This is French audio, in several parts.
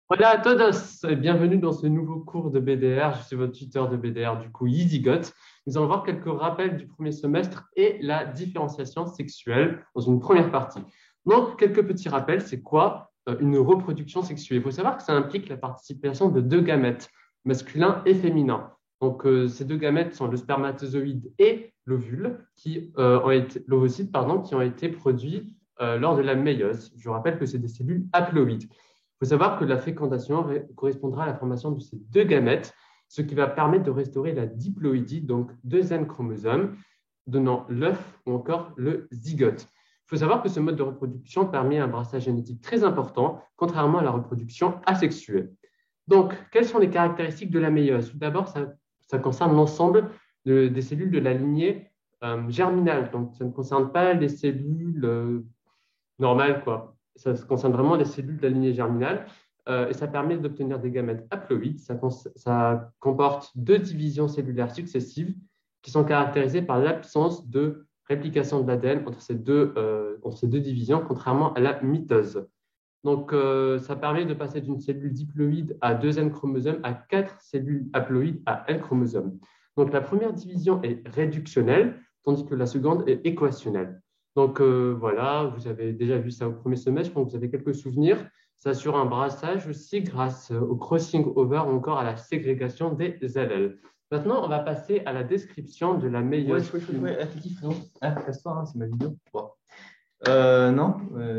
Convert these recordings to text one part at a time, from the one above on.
Hola a todos et bienvenue dans ce nouveau cours de BDR. Je suis votre tuteur de BDR du coup EasyGot. Nous allons voir quelques rappels du premier semestre et la différenciation sexuelle dans une première partie. Donc, quelques petits rappels, c'est quoi une reproduction sexuée? Il faut savoir que ça implique la participation de deux gamètes, masculin et féminin. Donc, ces deux gamètes sont le spermatozoïde et l'ovule, l'ovocyte, pardon, qui ont été produits lors de la méiose. Je rappelle que c'est des cellules haploïdes. Il faut savoir que la fécondation correspondra à la formation de ces deux gamètes, ce qui va permettre de restaurer la diploïdie, donc deux N chromosomes, donnant l'œuf ou encore le zygote. Il faut savoir que ce mode de reproduction permet un brassage génétique très important, contrairement à la reproduction asexuée. Donc, quelles sont les caractéristiques de la méiose? Tout d'abord, ça concerne l'ensemble des cellules de la lignée germinale. Donc, ça ne concerne pas les cellules normales, quoi. Ça concerne vraiment les cellules de la lignée germinale et ça permet d'obtenir des gamètes haploïdes. Ça comporte deux divisions cellulaires successives qui sont caractérisées par l'absence de réplication de l'ADN entre ces deux divisions, contrairement à la mitose. Donc, ça permet de passer d'une cellule diploïde à deux N chromosomes à quatre cellules haploïdes à N chromosomes. Donc, la première division est réductionnelle, tandis que la seconde est équationnelle. Donc, voilà, vous avez déjà vu ça au premier semestre, je pense que vous avez quelques souvenirs. Ça assure un brassage aussi grâce au crossing over ou encore à la ségrégation des allèles. Maintenant, on va passer à la description de la méiose. Ouais, t'es qui, frérot? Ah, casse-toi, hein, c'est ma vidéo. Bon. Non,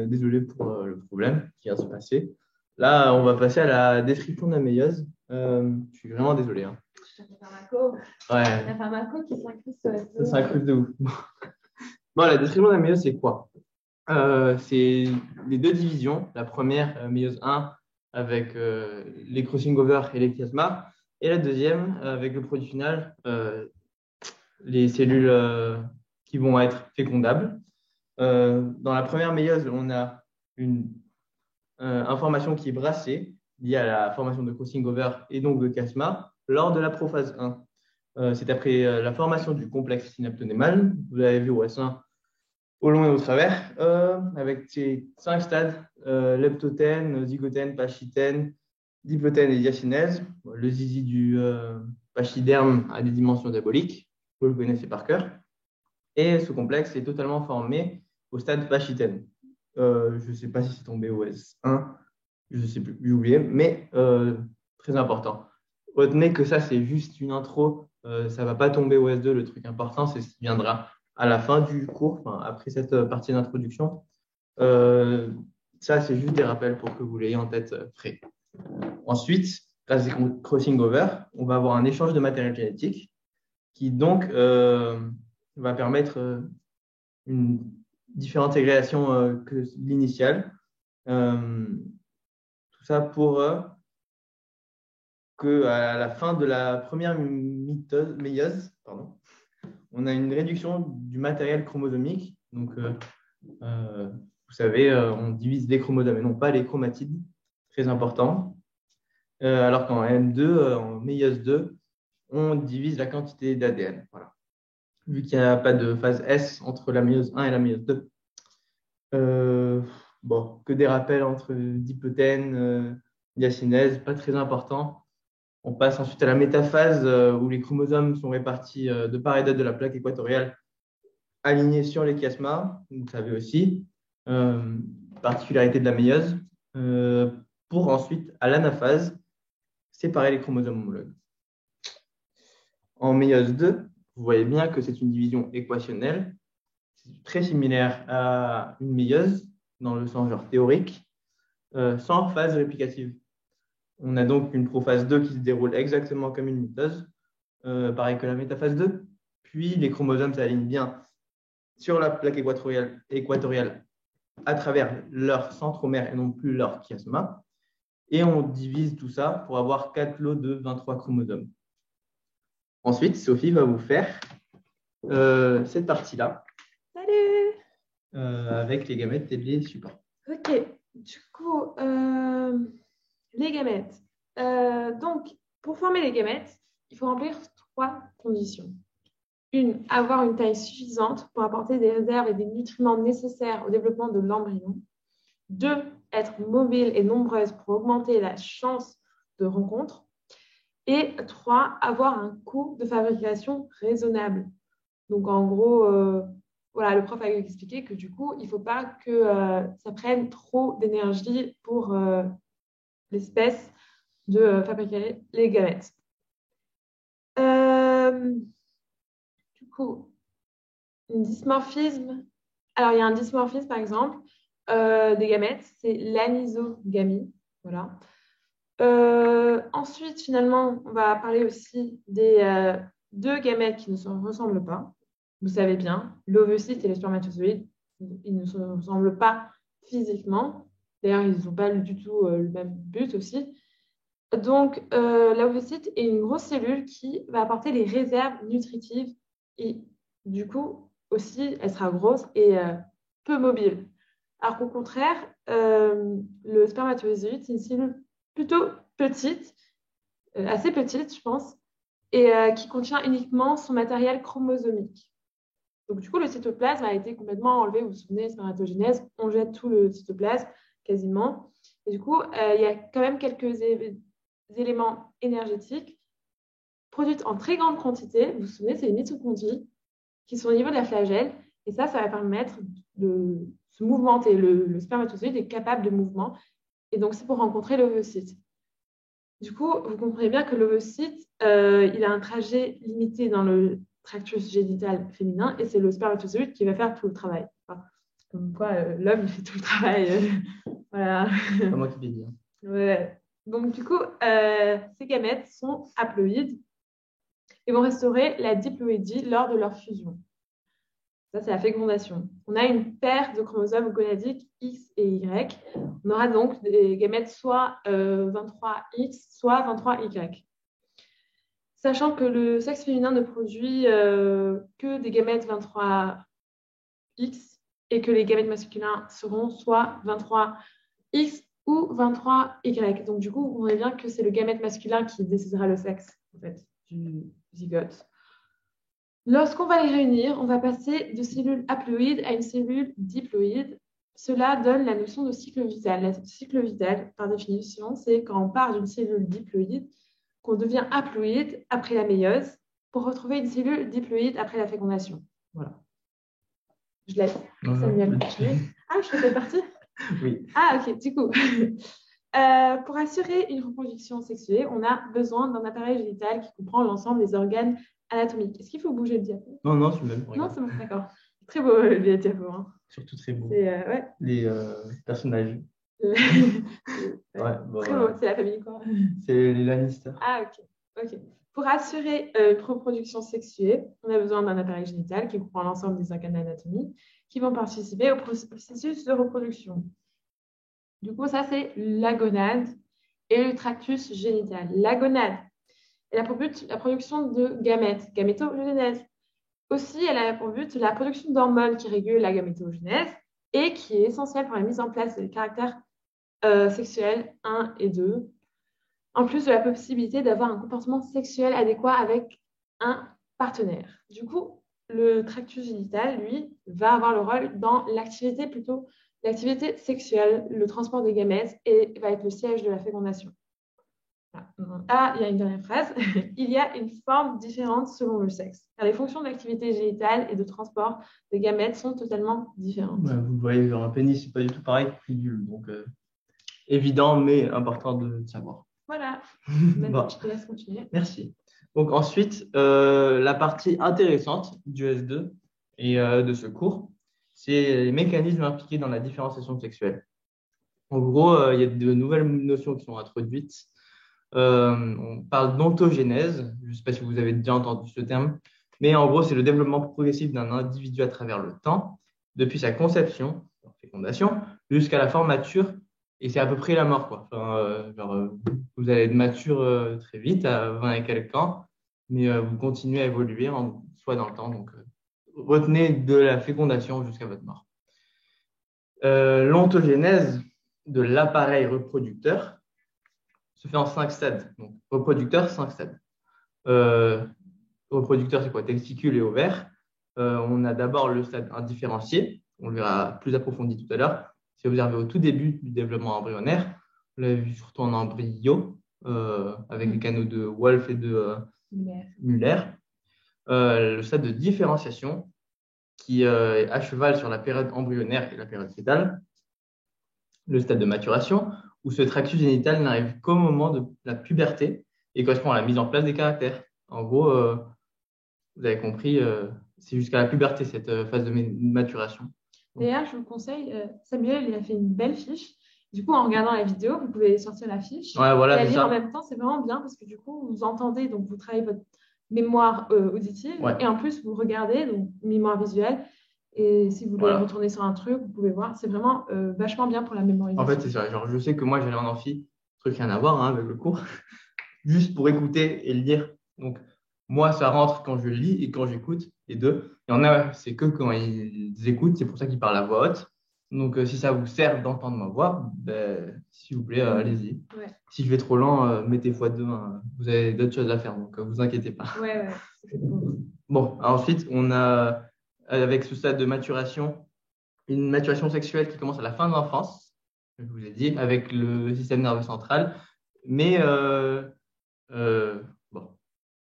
désolé pour le problème qui vient de se passer. Là, on va passer à la description de la méiose. Je suis vraiment désolé, hein. La pharmaco. Ouais, La pharmaco qui s'incruste sur ça s'incruste de ouf. Bon, la description de la méiose, c'est quoi? C'est les deux divisions. La première, méiose 1, avec les crossing over et les chiasmas. Et la deuxième, avec le produit final, les cellules qui vont être fécondables. Dans la première méiose, on a une information qui est brassée liée à la formation de crossing over et donc de chiasma lors de la prophase 1. C'est après la formation du complexe synaptonémal, vous l'avez vu au S1, au long et au travers, avec ces 5 stades, leptotène, zygotène, pachytène, diplotène et diacynèse. Le zizi du pachyderme a des dimensions diaboliques, vous le connaissez par cœur. Et ce complexe est totalement formé au stade pachytène. Je ne sais pas si c'est tombé au S1, je ne sais plus, j'ai oublié, mais très important. Retenez que ça, c'est juste une intro, ça ne va pas tomber au S2. Le truc important, c'est ce qui viendra à la fin du cours, enfin, après cette partie d'introduction. Ça, c'est juste des rappels pour que vous l'ayez en tête frais. Ensuite, grâce à des crossing over, on va avoir un échange de matériel génétique qui donc va permettre une différente ségrégation que l'initiale. Tout ça pour qu'à la fin de la première méiose, on a une réduction du matériel chromosomique. Donc, vous savez, on divise les chromosomes et non pas les chromatides. Très important. Alors qu'en M2, en méiose 2, on divise la quantité d'ADN. Voilà. Vu qu'il n'y a pas de phase S entre la méiose 1 et la méiose 2. Bon, que des rappels entre diplotène, diacynèse, pas très important. On passe ensuite à la métaphase où les chromosomes sont répartis de part et d'autre de la plaque équatoriale, alignés sur les chiasmas, vous savez aussi, particularité de la méiose, pour ensuite, à l'anaphase, séparer les chromosomes homologues. En méiose 2, vous voyez bien que c'est une division équationnelle, c'est très similaire à une méiose, dans le sens genre théorique, sans phase réplicative. On a donc une prophase 2 qui se déroule exactement comme une mitose, pareil que la métaphase 2. Puis les chromosomes s'alignent bien sur la plaque équatoriale à travers leur centromère et non plus leur chiasma. Et on divise tout ça pour avoir 4 lots de 23 chromosomes. Ensuite, Sophie va vous faire cette partie-là. Salut. Avec les gamètes et les supports. Ok, du coup, les gamètes. Donc, pour former les gamètes, il faut remplir 3 conditions. Une, avoir une taille suffisante pour apporter des réserves et des nutriments nécessaires au développement de l'embryon. 2, être mobile et nombreuse pour augmenter la chance de rencontre. Et 3, avoir un coût de fabrication raisonnable. Donc, en gros, voilà, le prof a expliqué que du coup, il ne faut pas que ça prenne trop d'énergie pour l'espèce de fabriquer les gamètes. Du coup, un dysmorphisme. Alors, il y a un dysmorphisme, par exemple, des gamètes, c'est l'anisogamie. Voilà. Ensuite, finalement, on va parler aussi des deux gamètes qui ne se ressemblent pas. Vous savez bien, l'ovocyte et les spermatozoïdes, ils ne se ressemblent pas physiquement. D'ailleurs, ils n'ont pas du tout le même but aussi. Donc, l'ovocyte est une grosse cellule qui va apporter les réserves nutritives et du coup, aussi, elle sera grosse et peu mobile. Alors qu'au contraire, le spermatozoïde, c'est une cellule plutôt petite, assez petite, je pense, et qui contient uniquement son matériel chromosomique. Donc, du coup, le cytoplasme a été complètement enlevé. Vous vous souvenez, spermatogénèse, on jette tout le cytoplasme quasiment. Et du coup, il y a quand même quelques éléments énergétiques produits en très grande quantité. Vous vous souvenez, c'est les mitochondries qui sont au niveau de la flagelle. Et ça va permettre de se mouvementer. Le spermatozoïde est capable de mouvement. Et donc, c'est pour rencontrer l'ovocyte. Du coup, vous comprenez bien que l'ovocyte, il a un trajet limité dans le tractus génital féminin et c'est le spermatozoïde qui va faire tout le travail. Enfin, comme quoi, l'homme, il fait tout le travail. Voilà. C'est pas moi qui l'ai dit. Ouais. Donc, du coup, ces gamètes sont haploïdes et vont restaurer la diploïdie lors de leur fusion. Ça, c'est la fécondation. On a une paire de chromosomes gonadiques X et Y. On aura donc des gamètes soit 23X, soit 23Y. Sachant que le sexe féminin ne produit que des gamètes 23X et que les gamètes masculins seront soit 23X ou 23Y. Donc, du coup, vous comprenez bien que c'est le gamète masculin qui décidera le sexe en fait, du zygote. Lorsqu'on va les réunir, on va passer de cellules haploïdes à une cellule diploïde. Cela donne la notion de cycle vital. Le cycle vital, par définition, c'est quand on part d'une cellule diploïde, qu'on devient haploïde après la méiose, pour retrouver une cellule diploïde après la fécondation. Voilà. Je laisse Samuel continuer. Ah, je fais partie? Oui. Ah, ok, du coup. Pour assurer une reproduction sexuée, on a besoin d'un appareil génital qui comprend l'ensemble des organes anatomiques. Est-ce qu'il faut bouger le diapo? Non, c'est le même. Non, c'est bon, d'accord. Très beau le diapo. Hein. Surtout très beau. Ouais. Les personnages. Ouais, bon, très beau, c'est la famille quoi. C'est les Lannister. Ah, ok. Pour assurer une reproduction sexuée, on a besoin d'un appareil génital qui comprend l'ensemble des organes anatomiques qui vont participer au processus de reproduction. Du coup, ça, c'est la gonade et le tractus génital. La gonade, elle a pour but la production de gamètes, gamétogénèse. Aussi, elle a pour but la production d'hormones qui régulent la gamétogénèse et qui est essentielle pour la mise en place des caractères sexuels 1 et 2, en plus de la possibilité d'avoir un comportement sexuel adéquat avec un partenaire. Du coup, le tractus génital, lui, va avoir le rôle dans l'activité sexuelle, le transport des gamètes, et va être le siège de la fécondation. Ah, il y a une dernière phrase. Il y a une forme différente selon le sexe. Car les fonctions d'activité génitale et de transport des gamètes sont totalement différentes. Ouais, vous le voyez, un pénis, c'est pas du tout pareil qu'une pilule. Donc, évident, mais important de savoir. Voilà. Bon. Je te laisse continuer. Merci. Donc, ensuite, la partie intéressante du S2 et de ce cours, c'est les mécanismes impliqués dans la différenciation sexuelle. En gros, il y a de nouvelles notions qui sont introduites. On parle d'ontogénèse, je ne sais pas si vous avez déjà entendu ce terme, mais en gros, c'est le développement progressif d'un individu à travers le temps, depuis sa conception, la fécondation, jusqu'à la formature, et c'est à peu près la mort, quoi. Enfin, vous allez être mature très vite, à 20 et quelques ans, mais vous continuez à évoluer, soit dans le temps, donc retenez de la fécondation jusqu'à votre mort. L'ontogénèse de l'appareil reproducteur se fait en 5 stades. Donc, reproducteur, 5 stades. Reproducteur, c'est quoi? Testicule et ovaire. On a d'abord le stade indifférencié, on le verra plus approfondi tout à l'heure. c'est observé au tout début du développement embryonnaire. On l'a vu surtout en embryo, avec les canaux de Wolff et de Muller. Le stade de différenciation, qui est à cheval sur la période embryonnaire et la période fétale. Le stade de maturation, où ce tractus génital n'arrive qu'au moment de la puberté et correspond à la mise en place des caractères. En gros, vous avez compris, c'est jusqu'à la puberté cette phase de maturation. D'ailleurs, je vous conseille, Samuel, il a fait une belle fiche. Du coup, en regardant la vidéo, vous pouvez sortir la fiche Ouais, voilà, et la c'est lire ça. en même temps. C'est vraiment bien parce que du coup, vous entendez, donc vous travaillez votre mémoire auditive Ouais. et en plus, vous regardez, donc mémoire visuelle. Et si vous voulez Voilà. retourner sur un truc, vous pouvez voir. C'est vraiment vachement bien pour la mémorisation. En fait, c'est ça. Genre, je sais que moi, j'allais en amphi, truc rien à voir avec le cours, juste pour écouter et le lire. Donc, moi, ça rentre quand je lis et quand j'écoute, les deux. Il y en a, c'est que quand ils écoutent, c'est pour ça qu'ils parlent à voix haute. Donc, si ça vous sert d'entendre ma voix, ben, s'il vous plaît, allez-y. Ouais. Si je vais trop lent, mettez x2. Hein. Vous avez d'autres choses à faire, donc vous inquiétez pas. Ouais. Bon, ensuite, on a, avec ce stade de maturation, une maturation sexuelle qui commence à la fin de l'enfance, je vous ai dit, avec le système nerveux central. Mais bon,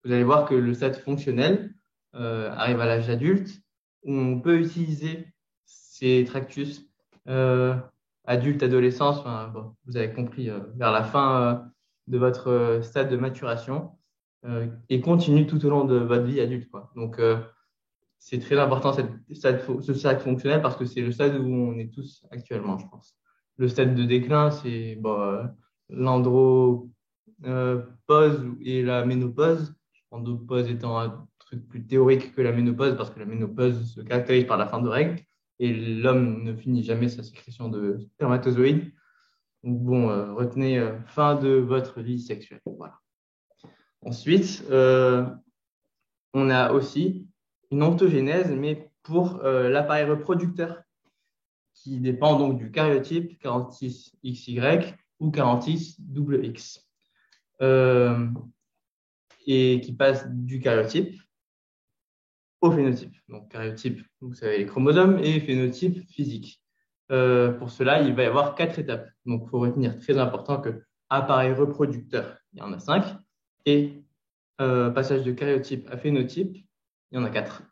vous allez voir que le stade fonctionnel arrive à l'âge adulte, où on peut utiliser ces tractus adulte, adolescence, enfin, bon, vous avez compris, vers la fin de votre stade de maturation et continue tout au long de votre vie adulte, quoi. Donc, c'est très important ce stade fonctionnel parce que c'est le stade où on est tous actuellement, je pense. Le stade de déclin, c'est bon, l'andropause et la ménopause. L'andropause étant un truc plus théorique que la ménopause parce que la ménopause se caractérise par la fin de règles et l'homme ne finit jamais sa sécrétion de spermatozoïdes. Donc bon, retenez fin de votre vie sexuelle. Voilà. Ensuite, on a aussi une ontogénèse, mais pour l'appareil reproducteur, qui dépend donc du karyotype 46XY ou 46XX, et qui passe du karyotype au phénotype. Donc karyotype, vous savez, les chromosomes, et phénotype physique. Pour cela, il va y avoir 4 étapes. Donc, il faut retenir, très important, que appareil reproducteur, il y en a 5, et passage de karyotype à phénotype, il y en a 4.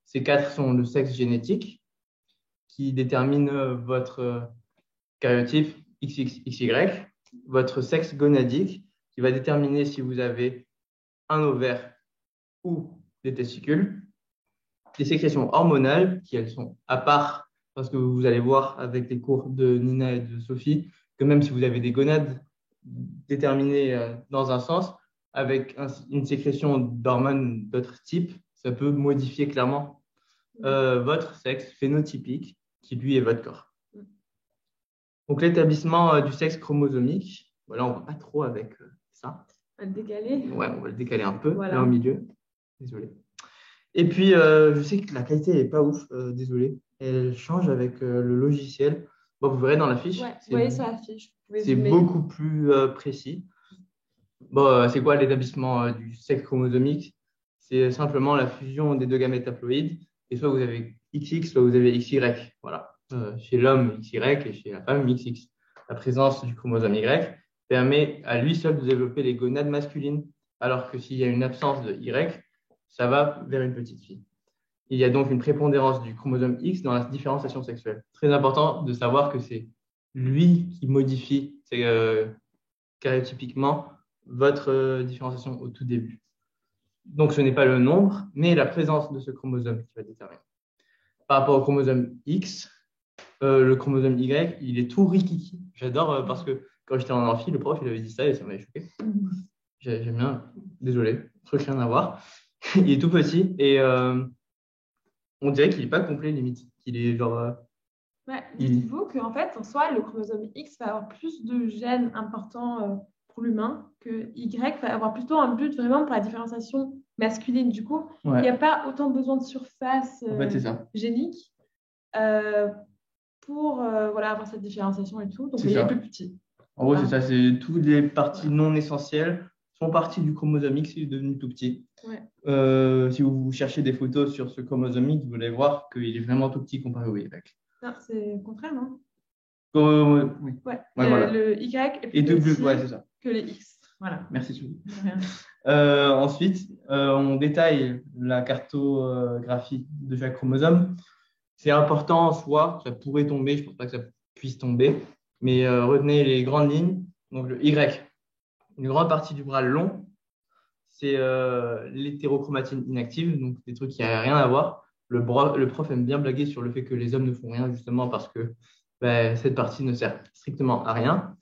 Ces 4 sont le sexe génétique, qui détermine votre karyotype XXXY, votre sexe gonadique, qui va déterminer si vous avez un ovaire ou des testicules, des sécrétions hormonales, qui elles sont à part, parce que vous allez voir avec les cours de Nina et de Sophie, que même si vous avez des gonades déterminées dans un sens, avec une sécrétion d'hormones d'autres types, ça peut modifier clairement votre sexe phénotypique, qui lui est votre corps. Donc l'établissement du sexe chromosomique, voilà, on ne va pas trop avec ça. On va le décaler. Ouais, on va le décaler un peu, Voilà. là au milieu. Désolé. Et puis, je sais que la qualité n'est pas ouf, désolé. Elle change avec le logiciel. Bon, vous verrez dans la fiche. Ouais, vous voyez sur la fiche. C'est beaucoup plus précis. Bon, c'est quoi l'établissement du sexe chromosomique? C'est simplement la fusion des deux gamètes haploïdes. Et soit vous avez XX, soit vous avez XY. Voilà. Chez l'homme, XY, et chez la femme, XX. La présence du chromosome Y permet à lui seul de développer les gonades masculines, alors que s'il y a une absence de Y, ça va vers une petite fille. Il y a donc une prépondérance du chromosome X dans la différenciation sexuelle. Très important de savoir que c'est lui qui modifie karyotypiquement votre différenciation au tout début. Donc, ce n'est pas le nombre, mais la présence de ce chromosome qui va déterminer. Par rapport au chromosome X, le chromosome Y, il est tout rikiki. J'adore parce que quand j'étais en amphi, le prof, il avait dit ça et ça m'avait choqué. J'aime bien, désolé, truc rien à voir. Il est tout petit et on dirait qu'il n'est pas complet limite. Il est genre. Ouais, dites-vous qu'en fait, en soi, le chromosome X va avoir plus de gènes importants pour l'humain que Y va avoir plutôt un but vraiment pour la différenciation masculine. Du coup, il n'y a pas autant besoin de surface en fait, c'est ça. génique pour voilà, avoir cette différenciation et tout. Donc, il est plus petit. En gros, c'est ça. C'est toutes les parties non essentielles font partie du chromosome X, il est devenu tout petit. Ouais. Si vous cherchez des photos sur ce chromosome X, vous allez voir qu'il est vraiment tout petit comparé au Y. Non, c'est le contraire, non? Oui. Ouais, Voilà. le Y est plus Et deux petit bleus, ouais, c'est ça. que les X. Voilà. Merci, Sophie. Rien. Ensuite, on détaille la cartographie de chaque chromosome. C'est important en soi, ça pourrait tomber, je ne pense pas que ça puisse tomber, mais retenez les grandes lignes. Donc le Y, une grande partie du bras long, c'est l'hétérochromatine inactive, donc des trucs qui n'ont rien à voir. Le prof aime bien blaguer sur le fait que les hommes ne font rien, justement parce que cette partie ne sert strictement à rien.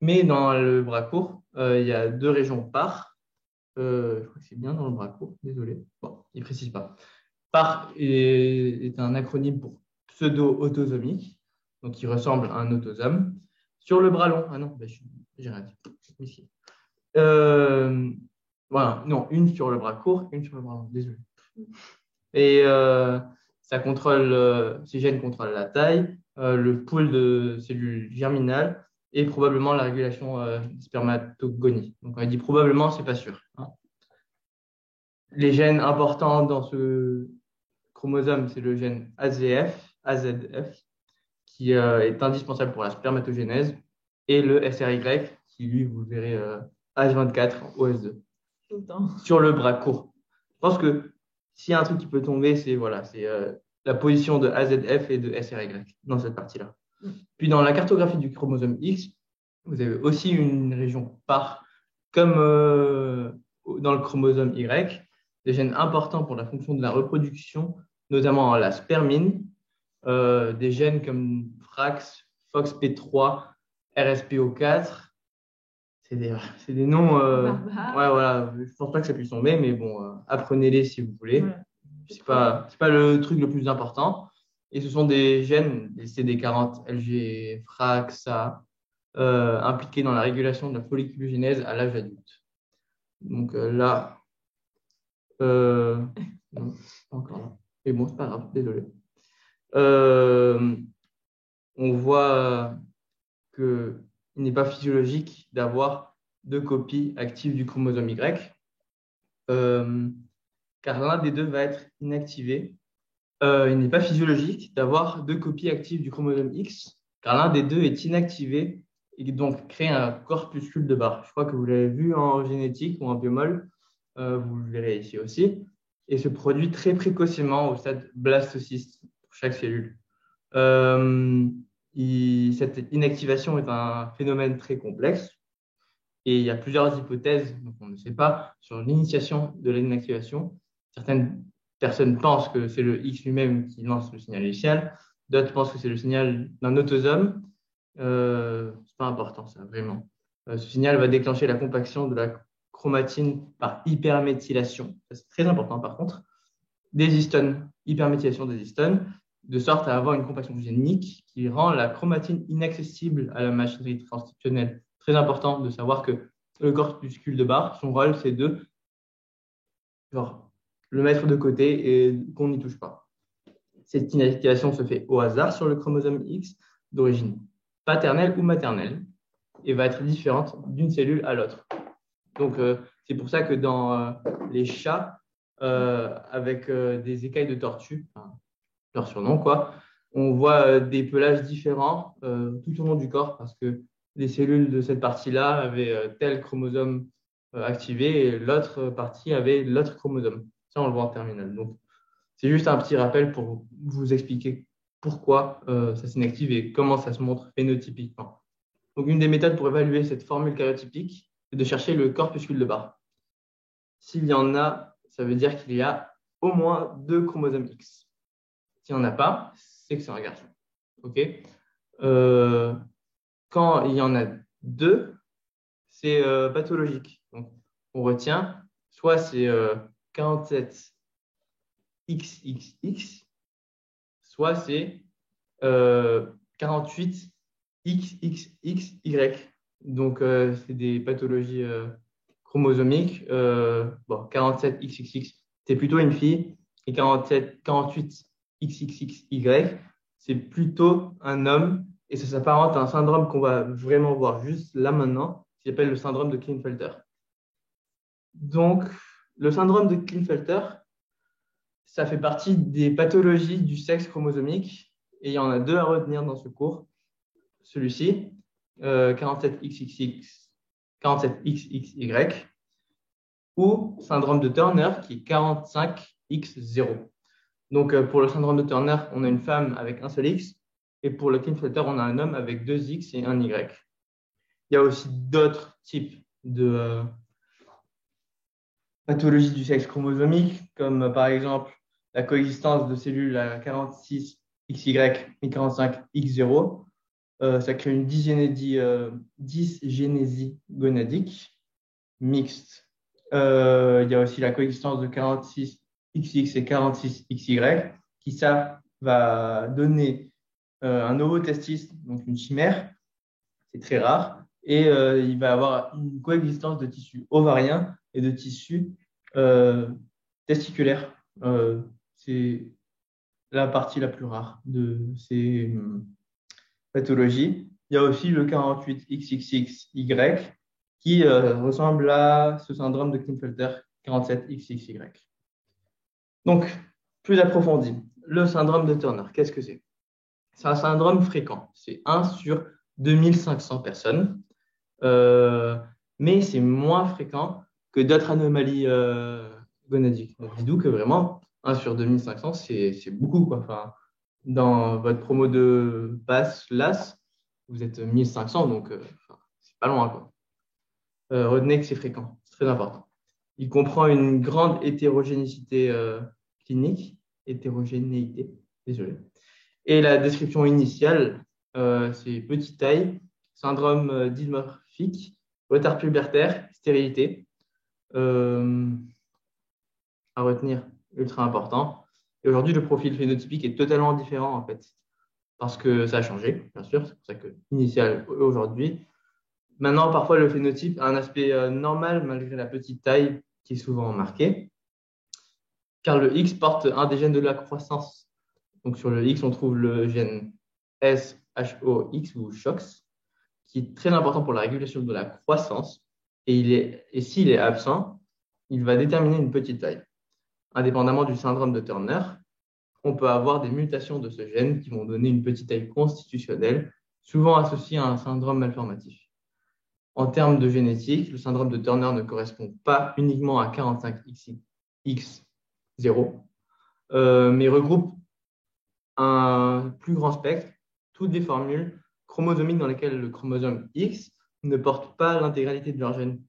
Mais dans le bras court, il y a deux régions par. Je crois que c'est bien dans le bras court, désolé. Bon, il ne précise pas. Par est un acronyme pour pseudo-autosomique, donc qui ressemble à un autosome. Sur le bras long, ah non, j'ai rien dit. Ici. Voilà, non, une sur le bras court, une sur le bras long, désolé. Et ça contrôle, ces gènes contrôlent la taille, le pool de cellules germinales et probablement la régulation des spermatogonie. Donc on a dit probablement, c'est pas sûr. Hein. Les gènes importants dans ce chromosome, c'est le gène AZF, qui est indispensable pour la spermatogénèse, et le SRY, qui lui, vous le verrez, H24, OS2. Tout le temps. Sur le bras court. Je pense que s'il y a un truc qui peut tomber, c'est la position de AZF et de SRY dans cette partie-là. Puis dans la cartographie du chromosome X, vous avez aussi une région par, comme dans le chromosome Y, des gènes importants pour la fonction de la reproduction, notamment la spermine, des gènes comme FRAX, FOXP3, RSPO4. C'est des noms. Ouais, voilà. Je pense pas que ça puisse tomber, mais bon, apprenez-les si vous voulez. Ouais. C'est pas le truc le plus important. Et ce sont des gènes, des CD40, LG, FRAXA, impliqués dans la régulation de la folliculogénèse à l'âge adulte. Donc là, non, pas encore là. Mais bon, c'est pas grave, désolé. On voit qu'il n'est pas physiologique d'avoir deux copies actives du chromosome Y, car l'un des deux va être inactivé. Il n'est pas physiologique d'avoir deux copies actives du chromosome X, car l'un des deux est inactivé et donc crée un corpuscule de Barr. Je crois que vous l'avez vu en génétique ou en biomol, vous le verrez ici aussi, et se produit très précocement au stade blastocyste pour chaque cellule. Cette inactivation est un phénomène très complexe et il y a plusieurs hypothèses, donc on ne sait pas, sur l'initiation de l'inactivation. Certaines personnes pensent que c'est le X lui-même qui lance le signal initial, d'autres pensent que c'est le signal d'un autosome. C'est pas important ça, vraiment. Ce signal va déclencher la compaction de la chromatine par hyperméthylation. C'est très important par contre. Des histones, hyperméthylation des histones, de sorte à avoir une compaction génique qui rend la chromatine inaccessible à la machinerie transcriptionnelle. Très important de savoir que le corpuscule de Barr, son rôle, c'est de le mettre de côté et qu'on n'y touche pas. Cette inactivation se fait au hasard sur le chromosome X d'origine paternelle ou maternelle et va être différente d'une cellule à l'autre. Donc, c'est pour ça que dans les chats, avec des écailles de tortue, leur surnom, quoi, on voit des pelages différents tout au long du corps parce que les cellules de cette partie-là avaient tel chromosome activé et l'autre partie avait l'autre chromosome. Ça, on le voit en terminale. Donc, c'est juste un petit rappel pour vous expliquer pourquoi ça s'inactive et comment ça se montre phénotypiquement. Donc, une des méthodes pour évaluer cette formule karyotypique, c'est de chercher le corpuscule de Barr. S'il y en a, ça veut dire qu'il y a au moins 2 chromosomes X. S'il n'y en a pas, c'est que c'est un garçon. Okay, quand il y en a 2, c'est pathologique. Donc, on retient, soit c'est 47 XXX, soit c'est 48 XXXY. Donc, c'est des pathologies chromosomiques. 47 XXX, c'est plutôt une fille. Et 48 XXXY, c'est plutôt un homme. Et ça s'apparente à un syndrome qu'on va vraiment voir juste là maintenant, qui s'appelle le syndrome de Klinefelter. Donc, le syndrome de Klinefelter, ça fait partie des pathologies du sexe chromosomique. Et il y en a 2 à retenir dans ce cours. celui-ci, 47XXX, 47XXY, ou syndrome de Turner qui est 45X0. Donc, pour le syndrome de Turner, on a une femme avec un seul X, et pour le Klinefelter, on a un homme avec deux X et un Y. Il y a aussi d'autres types de pathologies du sexe chromosomique, comme par exemple la coexistence de cellules à 46XY et 45X0. Ça crée une dysgénésie gonadique mixte. Il y a aussi la coexistence de 46XX et 46XY, qui ça va donner un ovotestis, donc une chimère, c'est très rare, et il va avoir une coexistence de tissus ovariens et de tissus testiculaires. C'est la partie la plus rare de ces pathologies. Il y a aussi le 48XXXY qui ressemble à ce syndrome de Klinefelter 47XXY. Donc, plus approfondi, le syndrome de Turner, qu'est-ce que c'est? C'est un syndrome fréquent. C'est 1 sur 2500 personnes, mais c'est moins fréquent que d'autres anomalies gonadiques. Donc, dis-nous que vraiment, 1 sur 2500, c'est beaucoup, quoi. Enfin, dans votre promo de passe LAS, vous êtes 1500, donc c'est pas loin, quoi. Retenez que c'est fréquent, c'est très important. Il comprend une grande hétérogénéité clinique, hétérogénéité, désolé. Et la description initiale, c'est petite taille, syndrome dysmorphique, retard pubertaire, stérilité. À retenir, ultra important. Et aujourd'hui, le profil phénotypique est totalement différent, en fait, parce que ça a changé, bien sûr. C'est pour ça que initial aujourd'hui. Maintenant, parfois, le phénotype a un aspect normal, malgré la petite taille qui est souvent marquée, car le X porte un des gènes de la croissance. Donc, sur le X, on trouve le gène SHOX ou SHOX, qui est très important pour la régulation de la croissance. Et s'il est absent, il va déterminer une petite taille. Indépendamment du syndrome de Turner, on peut avoir des mutations de ce gène qui vont donner une petite taille constitutionnelle, souvent associée à un syndrome malformatif. En termes de génétique, le syndrome de Turner ne correspond pas uniquement à 45X0, mais regroupe un plus grand spectre, toutes des formules chromosomiques dans lesquelles le chromosome X ne porte pas l'intégralité de leur gène.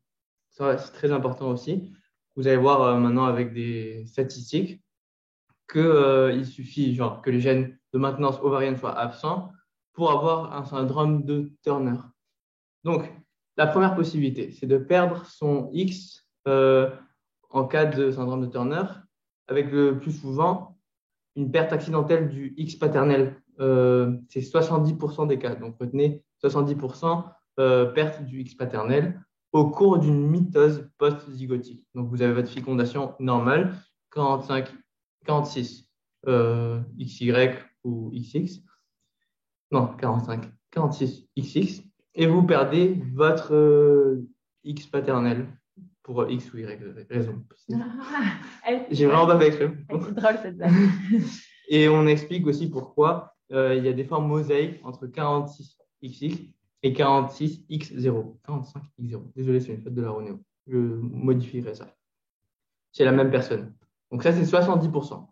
Ça, c'est très important aussi. Vous allez voir maintenant avec des statistiques qu'il suffit que les gènes de maintenance ovarienne soient absents pour avoir un syndrome de Turner. Donc, la première possibilité, c'est de perdre son X en cas de syndrome de Turner, avec le plus souvent une perte accidentelle du X paternel. C'est 70% des cas. Donc, retenez 70% perte du X paternel au cours d'une mitose post-zygotique. Donc, vous avez votre fécondation normale, 46 XY ou XX. Non, 46 XX. Et vous perdez votre X paternel pour X ou Y raison. J'ai vraiment pas fait exprès. C'est drôle cette blague. Et on explique aussi pourquoi il y a des formes mosaïques entre 46XX et 46X0. 45X0. Désolé, c'est une faute de la Ronéo. Je modifierai ça. C'est la même personne. Donc ça, c'est 70%.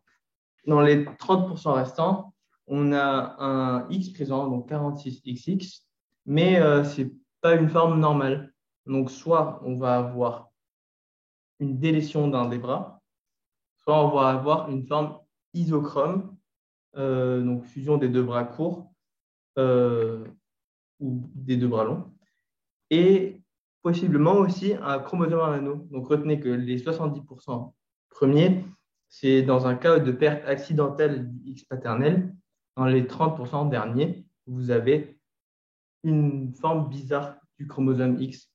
Dans les 30% restants, on a un X présent, donc 46XX, mais ce n'est pas une forme normale. Donc, soit on va avoir une délétion d'un des bras, soit on va avoir une forme isochrome, donc fusion des deux bras courts ou des deux bras longs, et possiblement aussi un chromosome en anneau. Donc, retenez que les 70% premiers, c'est dans un cas de perte accidentelle du X paternel. Dans les 30% derniers, vous avez une forme bizarre du chromosome X.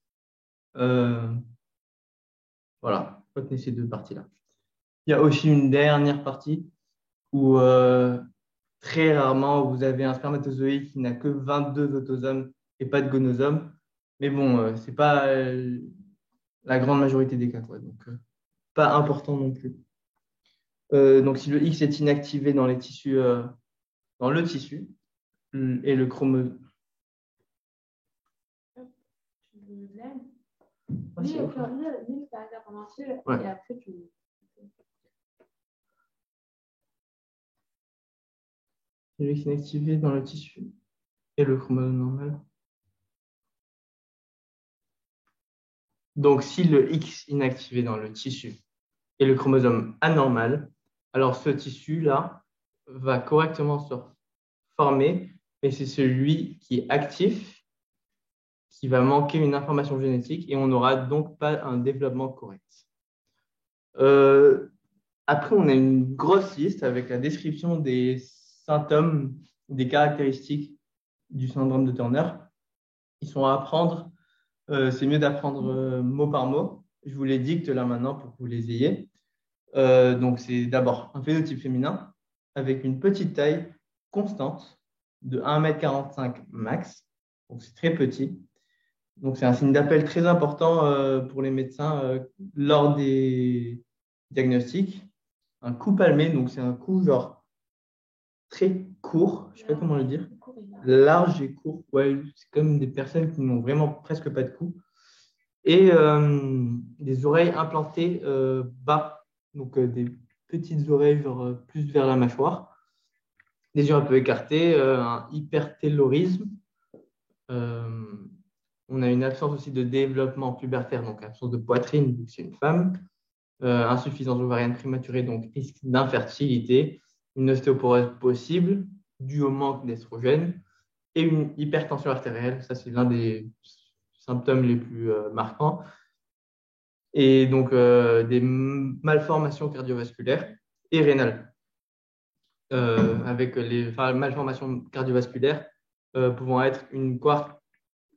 Voilà, retenez ces deux parties-là. Il y a aussi une dernière partie où très rarement vous avez un spermatozoïde qui n'a que 22 autosomes et pas de gonosome. Mais bon, ce n'est pas la grande majorité des cas, quoi. Donc, pas important non plus. Donc, si le X est inactivé dans les tissus, dans le tissu, et le chromosome, l'aime. Ah, Lis c'est ouf. le paragraphe en entier Ouais. et après tu. Celui qui est inactivé dans le tissu et le chromosome normal. Donc, si le X est inactivé dans le tissu et le chromosome anormal, alors ce tissu-là va correctement se former, mais c'est celui qui est actif qui va manquer une information génétique et on n'aura donc pas un développement correct. Après, on a une grosse liste avec la description des symptômes, des caractéristiques du syndrome de Turner. Ils sont à apprendre. C'est mieux d'apprendre mot par mot. Je vous les dicte là maintenant pour que vous les ayez. Donc, c'est d'abord un phénotype féminin avec une petite taille constante de 1,45 m max. Donc, c'est très petit. Donc, c'est un signe d'appel très important pour les médecins lors des diagnostics. Un cou palmé, donc c'est un cou genre très court, je ne sais pas comment le dire, large et court. Ouais, c'est comme des personnes qui n'ont vraiment presque pas de cou. Et des oreilles implantées bas, donc des petites oreilles genre, plus vers la mâchoire. Des yeux un peu écartés, un hypertellorisme. On a une absence aussi de développement pubertaire, donc absence de poitrine, vu que c'est une femme. Insuffisance ovarienne prématurée, donc risque d'infertilité, une ostéoporose possible due au manque d'estrogène et une hypertension artérielle. Ça, c'est l'un des symptômes les plus marquants. Et donc, des malformations cardiovasculaires et rénales, avec les malformations cardiovasculaires pouvant être une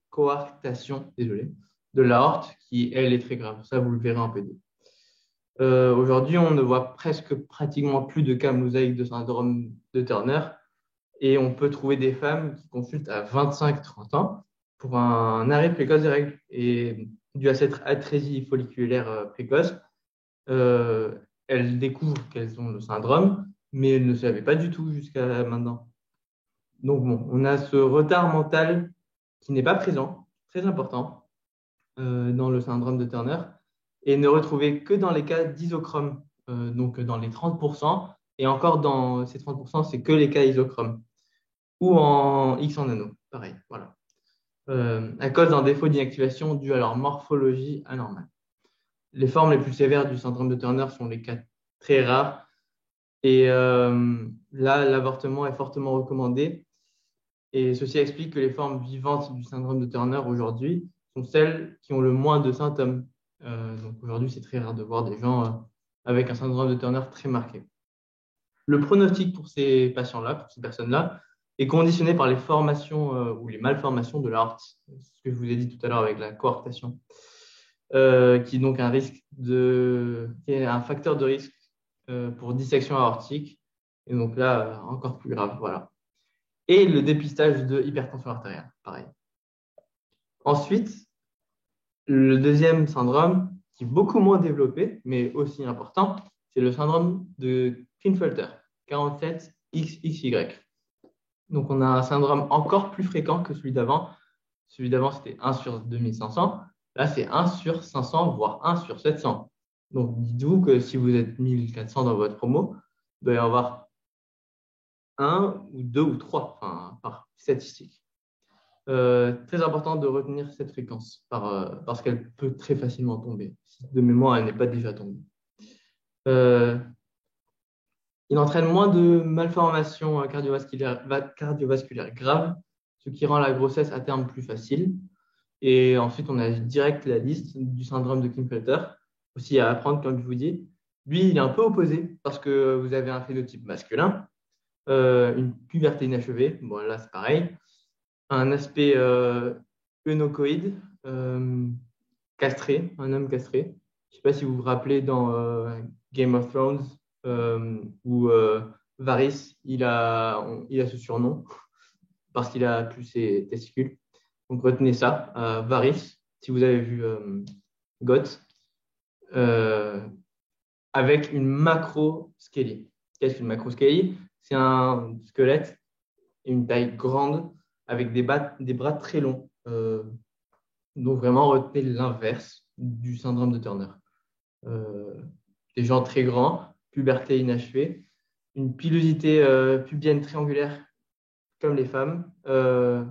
coarctation, de l'aorte qui, elle, est très grave. Ça, vous le verrez en PD. Aujourd'hui, on ne voit pratiquement plus de cas mosaïques de syndrome de Turner et on peut trouver des femmes qui consultent à 25-30 ans pour un arrêt précoce des règles. Et dû à cette atrésie folliculaire précoce, elles découvrent qu'elles ont le syndrome, mais elles ne savaient pas du tout jusqu'à maintenant. Donc bon, on a ce retard mental qui n'est pas présent, très important, dans le syndrome de Turner, et ne retrouvé que dans les cas d'isochrome, donc dans les 30%, et encore dans ces 30%, c'est que les cas isochrome, ou en X en nano, pareil, voilà. À cause d'un défaut d'inactivation dû à leur morphologie anormale. Les formes les plus sévères du syndrome de Turner sont les cas très rares, et là, l'avortement est fortement recommandé, et ceci explique que les formes vivantes du syndrome de Turner aujourd'hui sont celles qui ont le moins de symptômes. Donc aujourd'hui, c'est très rare de voir des gens avec un syndrome de Turner très marqué. Le pronostic pour ces patients-là, pour ces personnes-là, est conditionné par les formations ou les malformations de l'aorte. C'est ce que je vous ai dit tout à l'heure avec la coarctation, qui est donc qui est un facteur de risque pour dissection aortique. Et donc là, encore plus grave, voilà. Et le dépistage de hypertension artérielle, pareil. Ensuite, le deuxième syndrome, qui est beaucoup moins développé, mais aussi important, c'est le syndrome de Klinefelter, 47XXY. Donc, on a un syndrome encore plus fréquent que celui d'avant. Celui d'avant, c'était 1 sur 2500. Là, c'est 1 sur 500, voire 1 sur 700. Donc, dites-vous que si vous êtes 1400 dans votre promo, il doit y en avoir 1 ou 2 ou 3 par statistique. Très important de retenir cette fréquence parce qu'elle peut très facilement tomber. Si de mémoire, elle n'est pas déjà tombée. Il entraîne moins de malformations cardiovasculaires graves, ce qui rend la grossesse à terme plus facile. Et ensuite, on a direct la liste du syndrome de Klinefelter, aussi à apprendre, comme je vous dis. Lui, il est un peu opposé parce que vous avez un phénotype masculin, une puberté inachevée, bon là c'est pareil, un aspect eunocoïde, castré, un homme castré. Je ne sais pas si vous vous rappelez dans Game of Thrones où Varys, il a ce surnom parce qu'il a plus ses testicules. Donc retenez ça, Varys, si vous avez vu Goth, avec une macroscélie. Qu'est-ce qu'une macroscélie? C'est un squelette et une taille grande avec des bras très longs. Donc, vraiment, retenez l'inverse du syndrome de Turner. Des gens très grands, puberté inachevée, une pilosité pubienne triangulaire comme les femmes,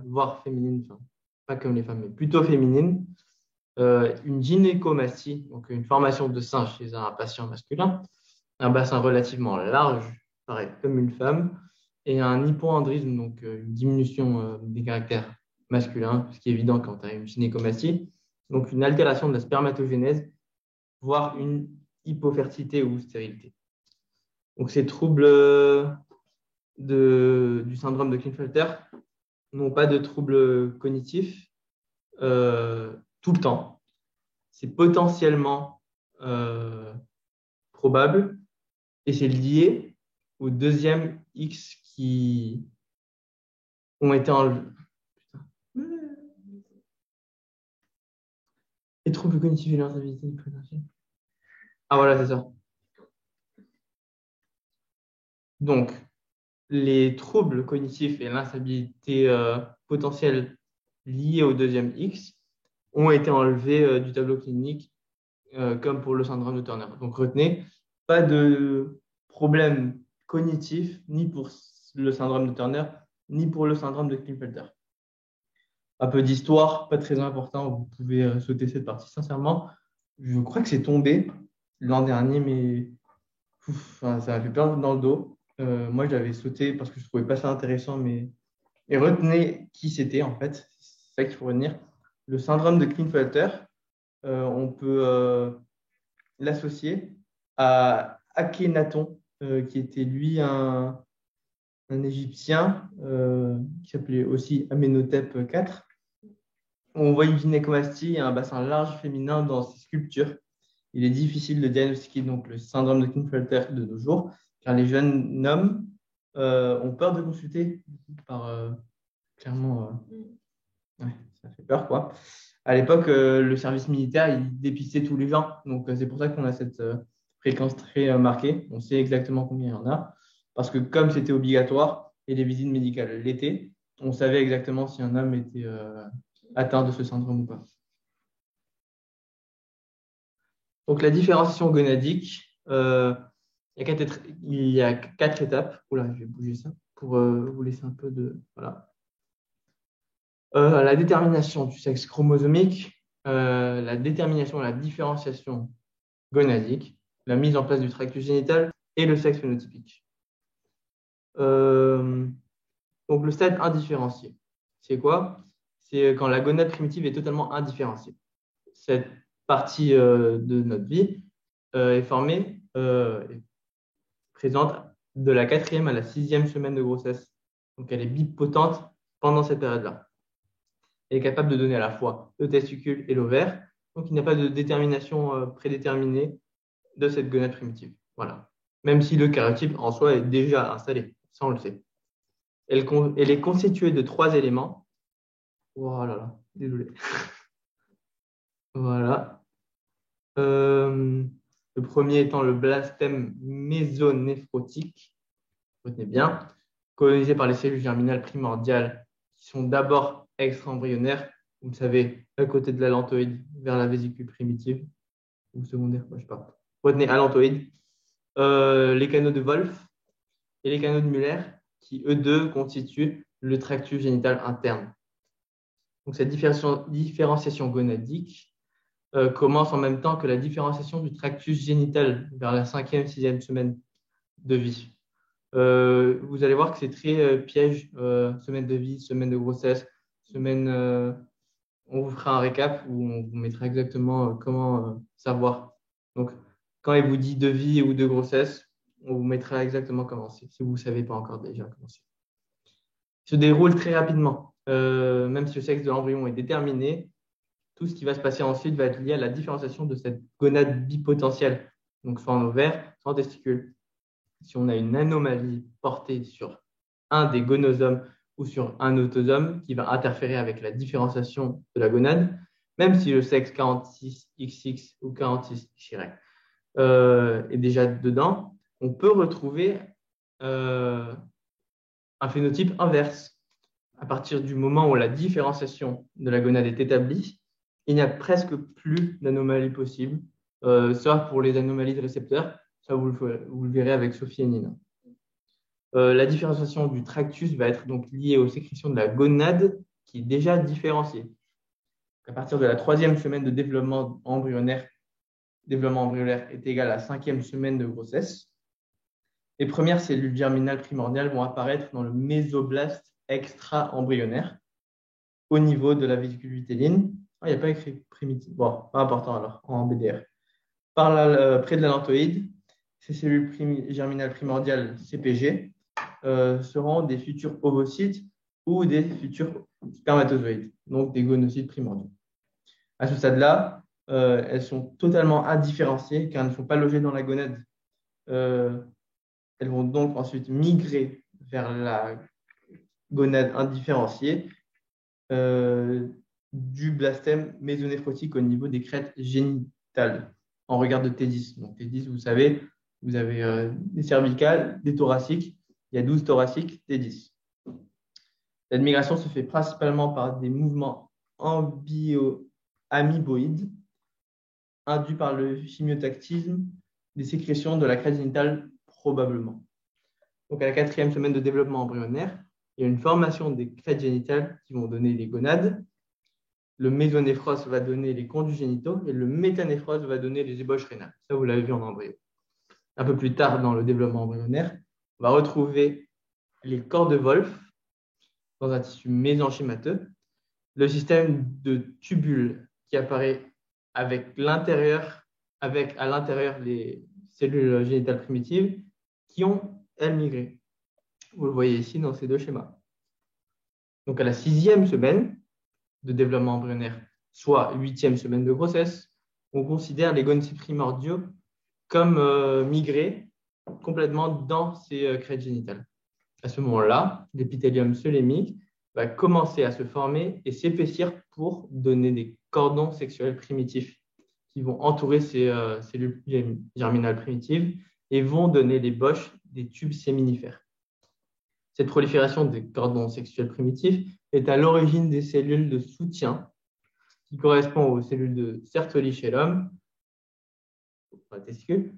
voire féminine, enfin, pas comme les femmes, mais plutôt féminine, une gynécomastie, donc une formation de sein chez un patient masculin, un bassin relativement large, pareil, comme une femme, et un hypoandrisme, donc une diminution des caractères masculins, ce qui est évident quand tu as une gynécomastie, donc une altération de la spermatogénèse, voire une hypofertilité ou stérilité. Donc ces troubles du syndrome de Klinefelter n'ont pas de troubles cognitifs tout le temps. C'est potentiellement probable et c'est lié aux deuxième X qui ont été enlevés. Les troubles cognitifs et l'instabilité du potentiel. Ah voilà, c'est ça. Donc, les troubles cognitifs et l'instabilité potentielle liés au deuxième X ont été enlevés du tableau clinique comme pour le syndrome de Turner. Donc, retenez, pas de problème cognitif ni pour le syndrome de Turner, ni pour le syndrome de Klinefelter. Un peu d'histoire, pas très important, vous pouvez sauter cette partie. Sincèrement, je crois que c'est tombé l'an dernier, mais ça m'a fait peur dans le dos. Moi, je l'avais sauté parce que je ne trouvais pas ça intéressant, mais et retenez qui c'était en fait. C'est ça qu'il faut retenir. Le syndrome de Klinefelter, on peut l'associer à Akhenaton, qui était lui un Égyptien qui s'appelait aussi Amenhotep IV. On voit une gynécomastie et un bassin large féminin dans ces sculptures. Il est difficile de diagnostiquer donc, le syndrome de Klinefelter de nos jours, car les jeunes hommes ont peur de consulter. Clairement, ouais, ça fait peur, quoi. À l'époque, le service militaire, il dépistait tous les gens. Donc, c'est pour ça qu'on a cette fréquence très marquée. On sait exactement combien il y en a. Parce que comme c'était obligatoire et les visites médicales l'étaient, on savait exactement si un homme était atteint de ce syndrome ou pas. Donc, la différenciation gonadique, il y a 4 étapes. Oula, je vais bouger ça pour vous laisser un peu de... Voilà. La détermination du sexe chromosomique, la détermination de la différenciation gonadique, la mise en place du tractus génital et le sexe phénotypique. Donc, le stade indifférencié, c'est quoi? C'est quand la gonade primitive est totalement indifférenciée. Cette partie de notre vie est formée, présente de la 4e à la 6e semaine de grossesse. Donc, elle est bipotente pendant cette période-là. Elle est capable de donner à la fois le testicule et l'ovaire. Donc, il n'y a pas de détermination prédéterminée de cette gonade primitive. Voilà. Même si le karyotype en soi est déjà installé. Ça, on le sait. Elle est constituée de 3 éléments. Oh là là, désolé. Voilà. Le premier étant le blastème mésonéphrotique. Retenez bien. Colonisé par les cellules germinales primordiales qui sont d'abord extra-embryonnaires. Vous le savez, à côté de l'allantoïde vers la vésicule primitive ou secondaire, je ne sais pas. Retenez allantoïde. Les canaux de Wolff et les canaux de Müller qui, eux deux, constituent le tractus génital interne. Donc, cette différenciation gonadique commence en même temps que la différenciation du tractus génital vers la 5e, 6e semaine de vie. Vous allez voir que c'est très piège, semaine de vie, semaine de grossesse, semaine. On vous fera un récap où on vous mettra exactement comment savoir. Donc, quand il vous dit de vie ou de grossesse, on vous mettra exactement comment c'est, si vous ne savez pas encore déjà comment c'est. Il se déroule très rapidement. Même si le sexe de l'embryon est déterminé, tout ce qui va se passer ensuite va être lié à la différenciation de cette gonade bipotentielle, donc soit en ovaire, soit en testicule. Si on a une anomalie portée sur un des gonosomes ou sur un autosome qui va interférer avec la différenciation de la gonade, même si le sexe 46XX ou 46XY est déjà dedans, on peut retrouver un phénotype inverse. À partir du moment où la différenciation de la gonade est établie, il n'y a presque plus d'anomalies possibles. Ça, pour les anomalies de récepteurs, ça vous le verrez avec Sophie et Nina. La différenciation du tractus va être donc liée aux sécrétions de la gonade qui est déjà différenciée. À partir de la 3e semaine de développement embryonnaire est égal à la 5e semaine de grossesse. Les premières cellules germinales primordiales vont apparaître dans le mésoblaste extra-embryonnaire au niveau de la vésicule utéline. Il n'y a pas écrit primitive. Bon, pas important alors, en BDR. Près de l'allantoïde, ces cellules germinales primordiales CPG seront des futurs ovocytes ou des futurs spermatozoïdes, donc des gonocytes primordiaux. À ce stade-là, elles sont totalement indifférenciées car elles ne sont pas logées dans la gonade. Elles vont donc ensuite migrer vers la gonade indifférenciée du blastème mésonéphrotique au niveau des crêtes génitales en regard de T10. Donc T10, vous savez, vous avez des cervicales, des thoraciques. Il y a 12 thoraciques, T10. Cette migration se fait principalement par des mouvements amyboïdes induits par le chimiotactisme des sécrétions de la crête génitale probablement. Donc à la 4e semaine de développement embryonnaire, il y a une formation des crêtes génitales qui vont donner les gonades. Le mésonéphros va donner les conduits génitaux et le métanéphros va donner les ébauches rénales. Ça, vous l'avez vu en embryo. Un peu plus tard dans le développement embryonnaire, on va retrouver les corps de Wolff dans un tissu mésenchymateux, le système de tubules qui apparaît avec à l'intérieur les cellules génitales primitives qui ont, elles, migré. Vous le voyez ici dans ces deux schémas. Donc à la 6e semaine de développement embryonnaire, soit 8e semaine de grossesse, on considère les gonocytes primordiaux comme migrés complètement dans ces crêtes génitales. À ce moment-là, l'épithélium solémique va commencer à se former et s'épaissir pour donner des cordons sexuels primitifs qui vont entourer ces cellules germinales primitives et vont donner l'ébauche des tubes séminifères. Cette prolifération des cordons sexuels primitifs est à l'origine des cellules de soutien qui correspondent aux cellules de Sertoli chez l'homme, pour la testicule,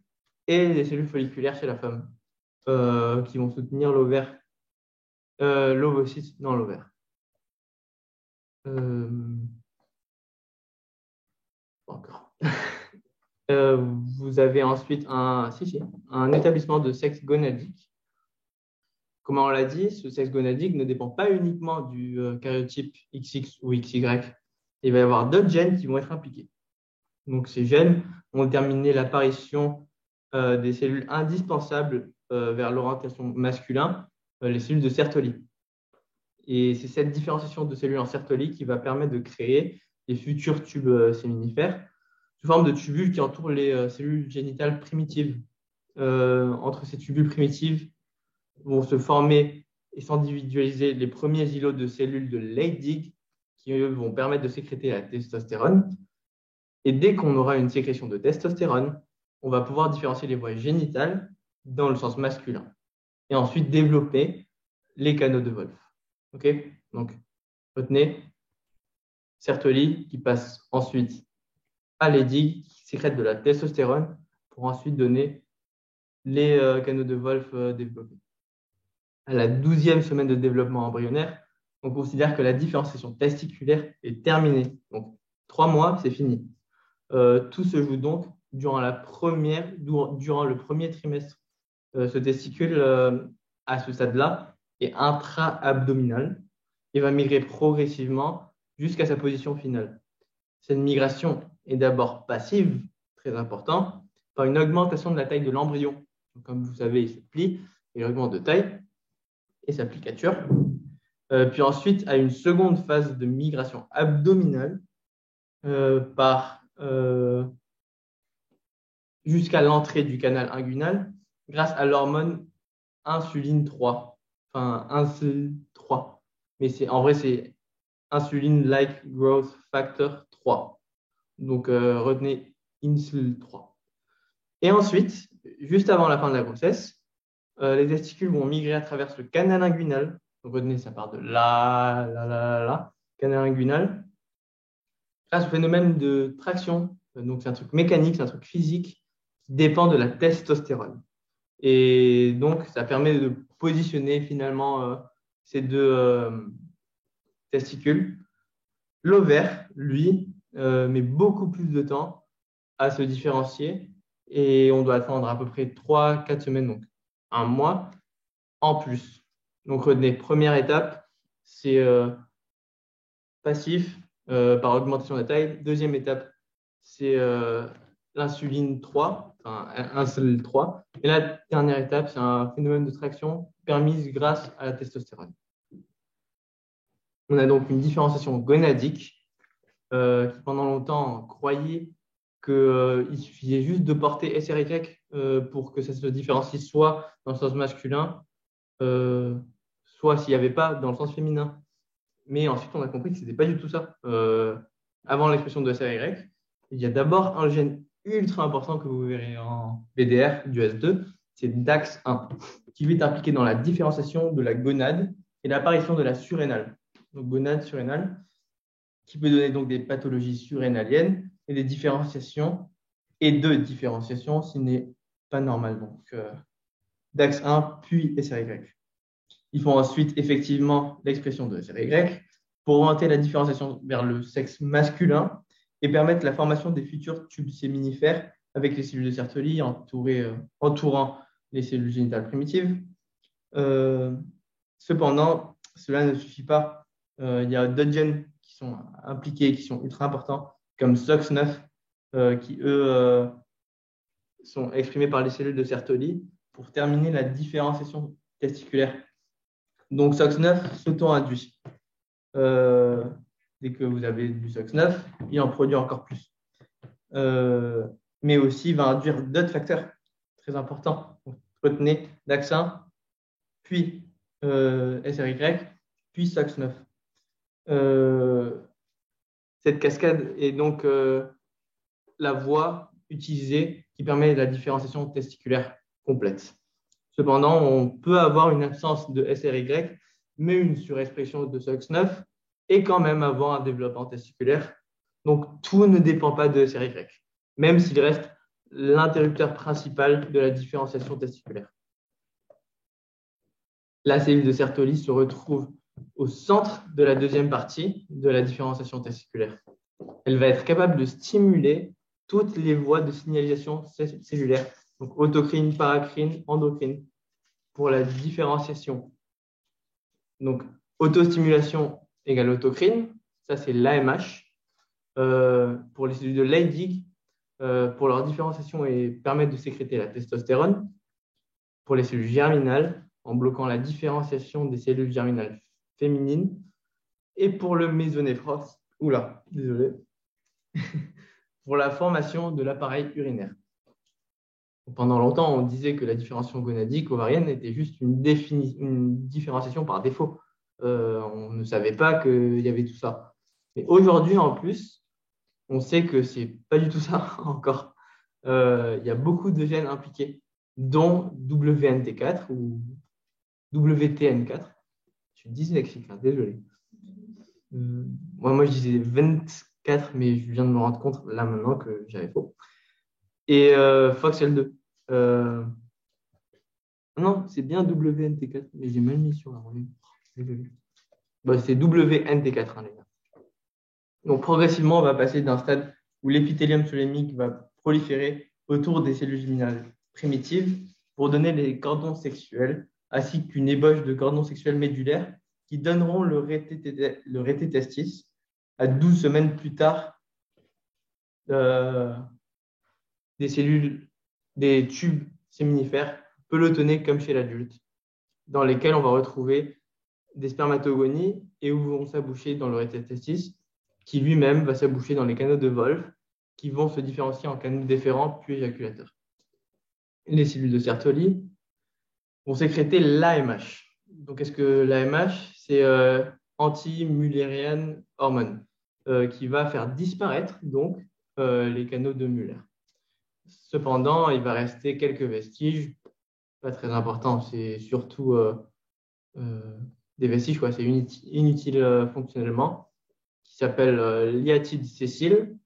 et les cellules folliculaires chez la femme, qui vont soutenir l'ovocyte dans l'ovaire. Encore. Vous avez ensuite un établissement de sexe gonadique. Comme on l'a dit, ce sexe gonadique ne dépend pas uniquement du karyotype XX ou XY. Il va y avoir d'autres gènes qui vont être impliqués. Donc, ces gènes vont déterminer l'apparition des cellules indispensables vers l'orientation masculin, les cellules de Sertoli. Et c'est cette différenciation de cellules en Sertoli qui va permettre de créer les futurs tubes séminifères sous forme de tubules qui entourent les cellules génitales primitives. Entre ces tubules primitives vont se former et s'individualiser les premiers îlots de cellules de Leydig qui eux, vont permettre de sécréter la testostérone. Et dès qu'on aura une sécrétion de testostérone, on va pouvoir différencier les voies génitales dans le sens masculin et ensuite développer les canaux de Wolff. Okay, donc, retenez, Sertoli qui passe ensuite à Leydig qui sécrète de la testostérone pour ensuite donner les canaux de Wolff développés. À la 12e semaine de développement embryonnaire, on considère que la différenciation testiculaire est terminée. Donc, 3 mois, c'est fini. Tout se joue donc durant le premier trimestre. Ce testicule, à ce stade-là, est intra-abdominal et va migrer progressivement jusqu'à sa position finale. Cette migration est d'abord passive, très important, par une augmentation de la taille de l'embryon. Comme vous savez, il se plie, il augmente de taille et sa plicature. Puis ensuite, à une seconde phase de migration abdominale jusqu'à l'entrée du canal inguinal grâce à l'hormone insuline 3. Enfin, insul 3. Mais en vrai, c'est insuline-like growth factor 3. Donc, retenez insul 3. Et ensuite, juste avant la fin de la grossesse, les testicules vont migrer à travers le canal inguinal. Donc, retenez, ça part de là, canal inguinal, grâce au phénomène de traction. Donc, c'est un truc mécanique, c'est un truc physique qui dépend de la testostérone. Et donc, ça permet de positionner finalement ces deux testicules. L'ovaire, lui, met beaucoup plus de temps à se différencier et on doit attendre à peu près 3-4 semaines, donc un mois en plus. Donc, retenez, première étape, c'est passif par augmentation de la taille. Deuxième étape, c'est l'insuline 3, enfin insuline 3. Et la dernière étape, c'est un phénomène de traction permise grâce à la testostérone. On a donc une différenciation gonadique qui pendant longtemps croyait qu'il suffisait juste de porter SRY pour que ça se différencie soit dans le sens masculin, soit s'il n'y avait pas dans le sens féminin. Mais ensuite, on a compris que ce n'était pas du tout ça. Avant l'expression de SRY, il y a d'abord un gène ultra important que vous verrez en BDR du S2, c'est DAX1, qui lui est impliqué dans la différenciation de la gonade et l'apparition de la surrénale. Donc, gonade surrénale, qui peut donner donc des pathologies surrénaliennes et des différenciations, et de différenciation s'il n'est pas normal. Donc, DAX1 puis SRY. Ils font ensuite effectivement l'expression de SRY pour orienter la différenciation vers le sexe masculin et permettre la formation des futurs tubes séminifères avec les cellules de Sertoli entourant les cellules génitales primitives. Cependant, cela ne suffit pas. Il y a d'autres gènes qui sont impliqués, qui sont ultra importants, comme SOX9, qui, eux, sont exprimés par les cellules de Sertoli pour terminer la différenciation testiculaire. Donc, SOX9 s'auto-induit. Dès que vous avez du SOX9, il en produit encore plus. Mais aussi, il va induire d'autres facteurs très importants. Donc, retenez DAX1, puis SRY, puis SOX9. Cette cascade est donc la voie utilisée qui permet la différenciation testiculaire complète. Cependant, on peut avoir une absence de SRY, mais une surexpression de SOX9 et quand même avoir un développement testiculaire. Donc, tout ne dépend pas de SRY, même s'il reste l'interrupteur principal de la différenciation testiculaire. La cellule de Sertoli se retrouve au centre de la deuxième partie de la différenciation testiculaire. Elle va être capable de stimuler toutes les voies de signalisation cellulaire, donc autocrine, paracrine, endocrine, pour la différenciation. Donc, autostimulation égale autocrine, ça c'est l'AMH. Pour les cellules de Leydig, pour leur différenciation et permettre de sécréter la testostérone. Pour les cellules germinales, en bloquant la différenciation des cellules germinales féminines. Et pour le mésonéphros, désolé, pour la formation de l'appareil urinaire. Pendant longtemps, on disait que la différenciation gonadique ovarienne était juste une différenciation par défaut. On ne savait pas qu'il y avait tout ça. Mais aujourd'hui, en plus, on sait que ce n'est pas du tout ça encore. Il y a beaucoup de gènes impliqués, dont WNT4 ou WTN4. Je suis dyslexique, hein, désolé. Moi, je disais 24, mais je viens de me rendre compte là maintenant que j'avais faux. Et FOXL2. Non, c'est bien WNT4, mais j'ai mal mis sur la revue. Bon, c'est WNT4, hein, les gars. Donc, progressivement, on va passer d'un stade où l'épithélium solémique va proliférer autour des cellules germinales primitives pour donner les cordons sexuels, ainsi qu'une ébauche de cordons sexuels médulaires qui donneront le rététestis à 12 semaines plus tard des cellules, des tubes séminifères pelotonnés comme chez l'adulte, dans lesquels on va retrouver des spermatogonies et où vont s'aboucher dans le rététestis, qui lui-même va s'aboucher dans les canaux de Wolff, qui vont se différencier en canaux déférents puis éjaculateurs. Les cellules de Sertoli vont sécréter l'AMH. Donc, qu'est-ce que l'AMH? C'est anti-mullérienne hormone, qui va faire disparaître donc les canaux de Muller. Cependant, il va rester quelques vestiges, pas très importants, c'est surtout des vestiges, quoi. C'est inutile fonctionnellement. qui s'appelle l'iatide sessile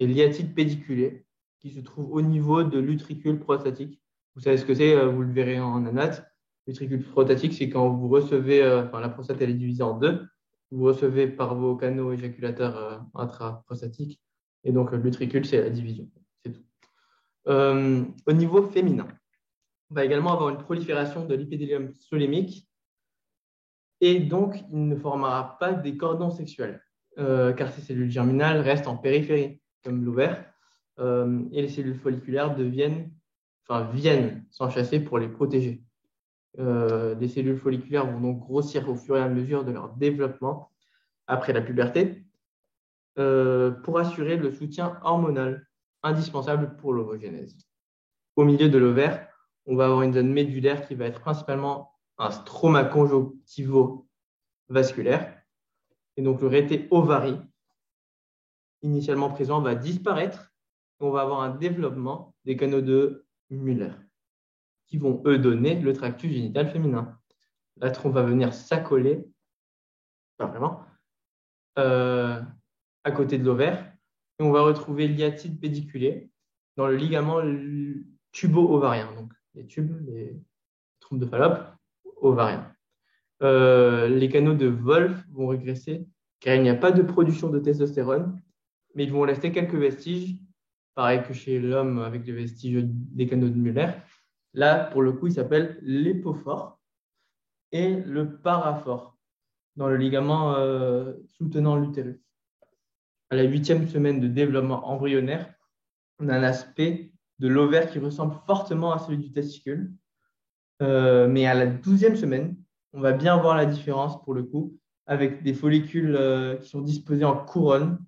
et l'iatide pédiculé, qui se trouve au niveau de l'utricule prostatique. Vous savez ce que c'est, vous le verrez en anatome. L'utricule prostatique, c'est quand vous recevez, la prostate elle est divisée en deux, vous recevez par vos canaux éjaculateurs intraprostatiques, et donc l'utricule, c'est la division. C'est tout. Au niveau féminin, on va également avoir une prolifération de l'épithélium solémique, et donc il ne formera pas des cordons sexuels, car ces cellules germinales restent en périphérie, comme l'ovaire, et les cellules folliculaires viennent s'enchasser pour les protéger. Les cellules folliculaires vont donc grossir au fur et à mesure de leur développement après la puberté pour assurer le soutien hormonal indispensable pour l'ovogénèse. Au milieu de l'ovaire, on va avoir une zone médulaire qui va être principalement un stroma conjonctivo-vasculaire. Et donc le rété ovarie, initialement présent, va disparaître. On va avoir un développement des canaux de Müller, qui vont, eux, donner le tractus génital féminin. La trompe va venir s'accoler, pas vraiment, à côté de l'ovaire, et on va retrouver l'iatide pédiculé dans le ligament tubo-ovarien, donc les tubes, les trompes de Fallope ovariens. Les canaux de Wolff vont régresser car il n'y a pas de production de testostérone, mais ils vont laisser quelques vestiges, pareil que chez l'homme avec les vestiges des canaux de Müller. Là, pour le coup, il s'appelle l'épophore et le paraphore dans le ligament soutenant l'utérus. À la 8e semaine de développement embryonnaire, on a un aspect de l'ovaire qui ressemble fortement à celui du testicule. Mais à la 12e semaine, on va bien voir la différence pour le coup, avec des follicules qui sont disposés en couronne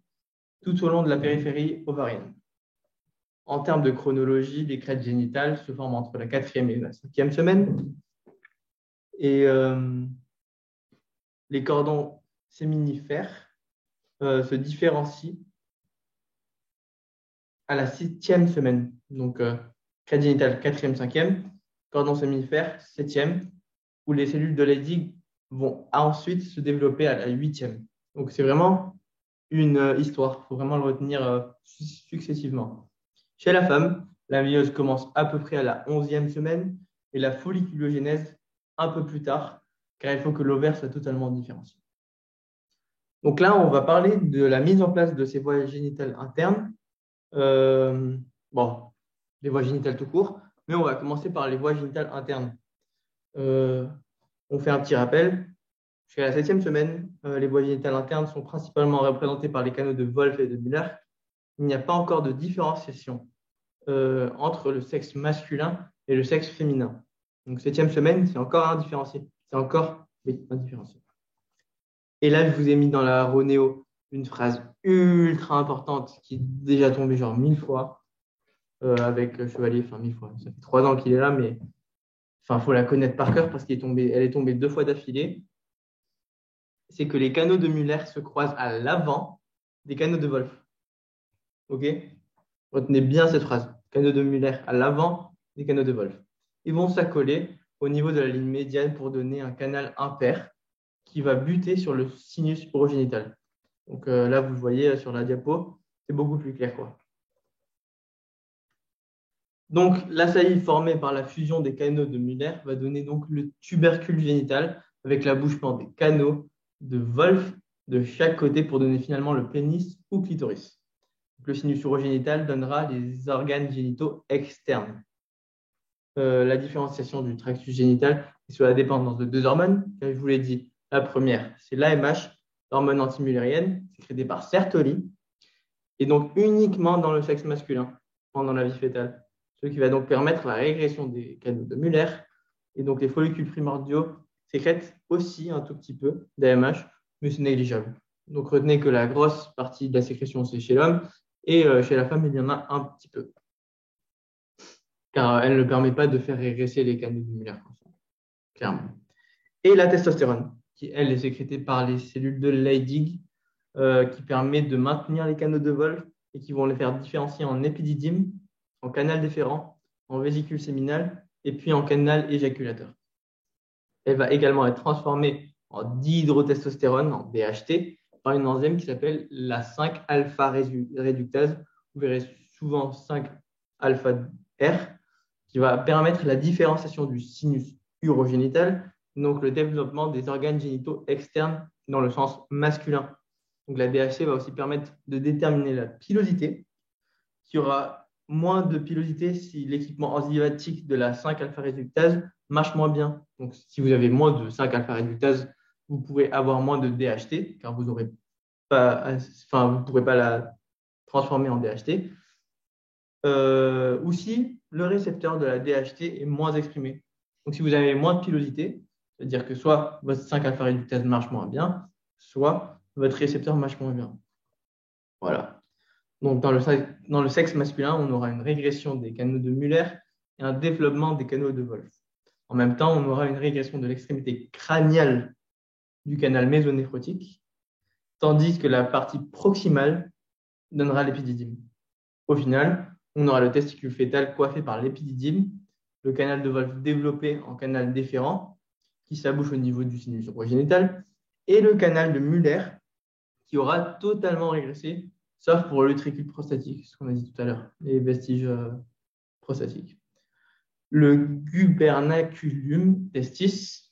tout au long de la périphérie ovarienne. En termes de chronologie, les crêtes génitales se forment entre la 4e et la 5e semaine. Et les cordons séminifères se différencient à la 7e semaine. Donc, crête génitale 4e, 5e, cordon séminifère 7e, où les cellules de Leydig vont ensuite se développer à la 8e. Donc, c'est vraiment une histoire. Il faut vraiment le retenir successivement. Chez la femme, la méiose commence à peu près à la 11e semaine et la folliculogénèse un peu plus tard, car il faut que l'ovaire soit totalement différencié. Donc là, on va parler de la mise en place de ces voies génitales internes. Les voies génitales tout court, mais on va commencer par les voies génitales internes. On fait un petit rappel. Jusqu'à la 7e semaine, les voies génitales internes sont principalement représentées par les canaux de Wolff et de Müller. Il n'y a pas encore de différenciation entre le sexe masculin et le sexe féminin. Donc, 7e semaine, c'est encore indifférencié. C'est encore indifférencié. Et là, je vous ai mis dans la Ronéo une phrase ultra importante qui est déjà tombée genre 1000 fois avec Chevalier, 1000 fois. Ça fait 3 ans qu'il est là, mais faut la connaître par cœur parce qu'elle est tombée 2 fois d'affilée. C'est que les canaux de Müller se croisent à l'avant des canaux de Wolff. Ok ? Retenez bien cette phrase. Canaux de Müller à l'avant des canaux de Wolff. Ils vont s'accoler au niveau de la ligne médiane pour donner un canal impair qui va buter sur le sinus urogénital. Donc là, vous le voyez sur la diapo, c'est beaucoup plus clair, quoi. Donc, la saillie formée par la fusion des canaux de Müller va donner donc le tubercule génital avec l'abouchement des canaux de Wolff de chaque côté pour donner finalement le pénis ou clitoris. Donc, le sinus urogénital donnera les organes génitaux externes. La différenciation du tractus génital est sur la dépendance de 2 hormones. Comme je vous l'ai dit, la première, c'est l'AMH, l'hormone antimullérienne, sécrétée par Sertoli, et donc uniquement dans le sexe masculin pendant la vie fœtale. Ce qui va donc permettre la régression des canaux de Müller. Et donc, les follicules primordiaux sécrètent aussi un tout petit peu d'AMH, mais c'est négligeable. Donc, retenez que la grosse partie de la sécrétion, c'est chez l'homme, et chez la femme, il y en a un petit peu. Car elle ne permet pas de faire régresser les canaux de Müller, clairement. Et la testostérone, qui, elle, est sécrétée par les cellules de Leydig, qui permet de maintenir les canaux de Wolff et qui vont les faire différencier en épididyme, en canal déférent, en vésicule séminale et puis en canal éjaculateur. Elle va également être transformée en dihydrotestostérone, en DHT, par une enzyme qui s'appelle la 5-alpha-réductase. Vous verrez souvent 5-alpha-R, qui va permettre la différenciation du sinus urogénital, donc le développement des organes génitaux externes dans le sens masculin. Donc la DHT va aussi permettre de déterminer la pilosité, qui aura moins de pilosité si l'équipement enzymatique de la 5-alpha-réductase marche moins bien. Donc si vous avez moins de 5-alpha-réductase, vous pourrez avoir moins de DHT, car vous ne pourrez pas la transformer en DHT. Ou si le récepteur de la DHT est moins exprimé. Donc si vous avez moins de pilosité, c'est-à-dire que soit votre 5-alpha-réductase marche moins bien, soit votre récepteur marche moins bien. Voilà. Donc dans le sexe masculin, on aura une régression des canaux de Muller et un développement des canaux de Wolff. En même temps, on aura une régression de l'extrémité crâniale du canal mésonéphrotique, tandis que la partie proximale donnera l'épididyme. Au final, on aura le testicule fœtal coiffé par l'épididyme, le canal de Wolff développé en canal déférent, qui s'abouche au niveau du sinus urogénital, et le canal de Muller, qui aura totalement régressé, sauf pour l'utricule prostatique, ce qu'on a dit tout à l'heure, les vestiges prostatiques. Le gubernaculum testis,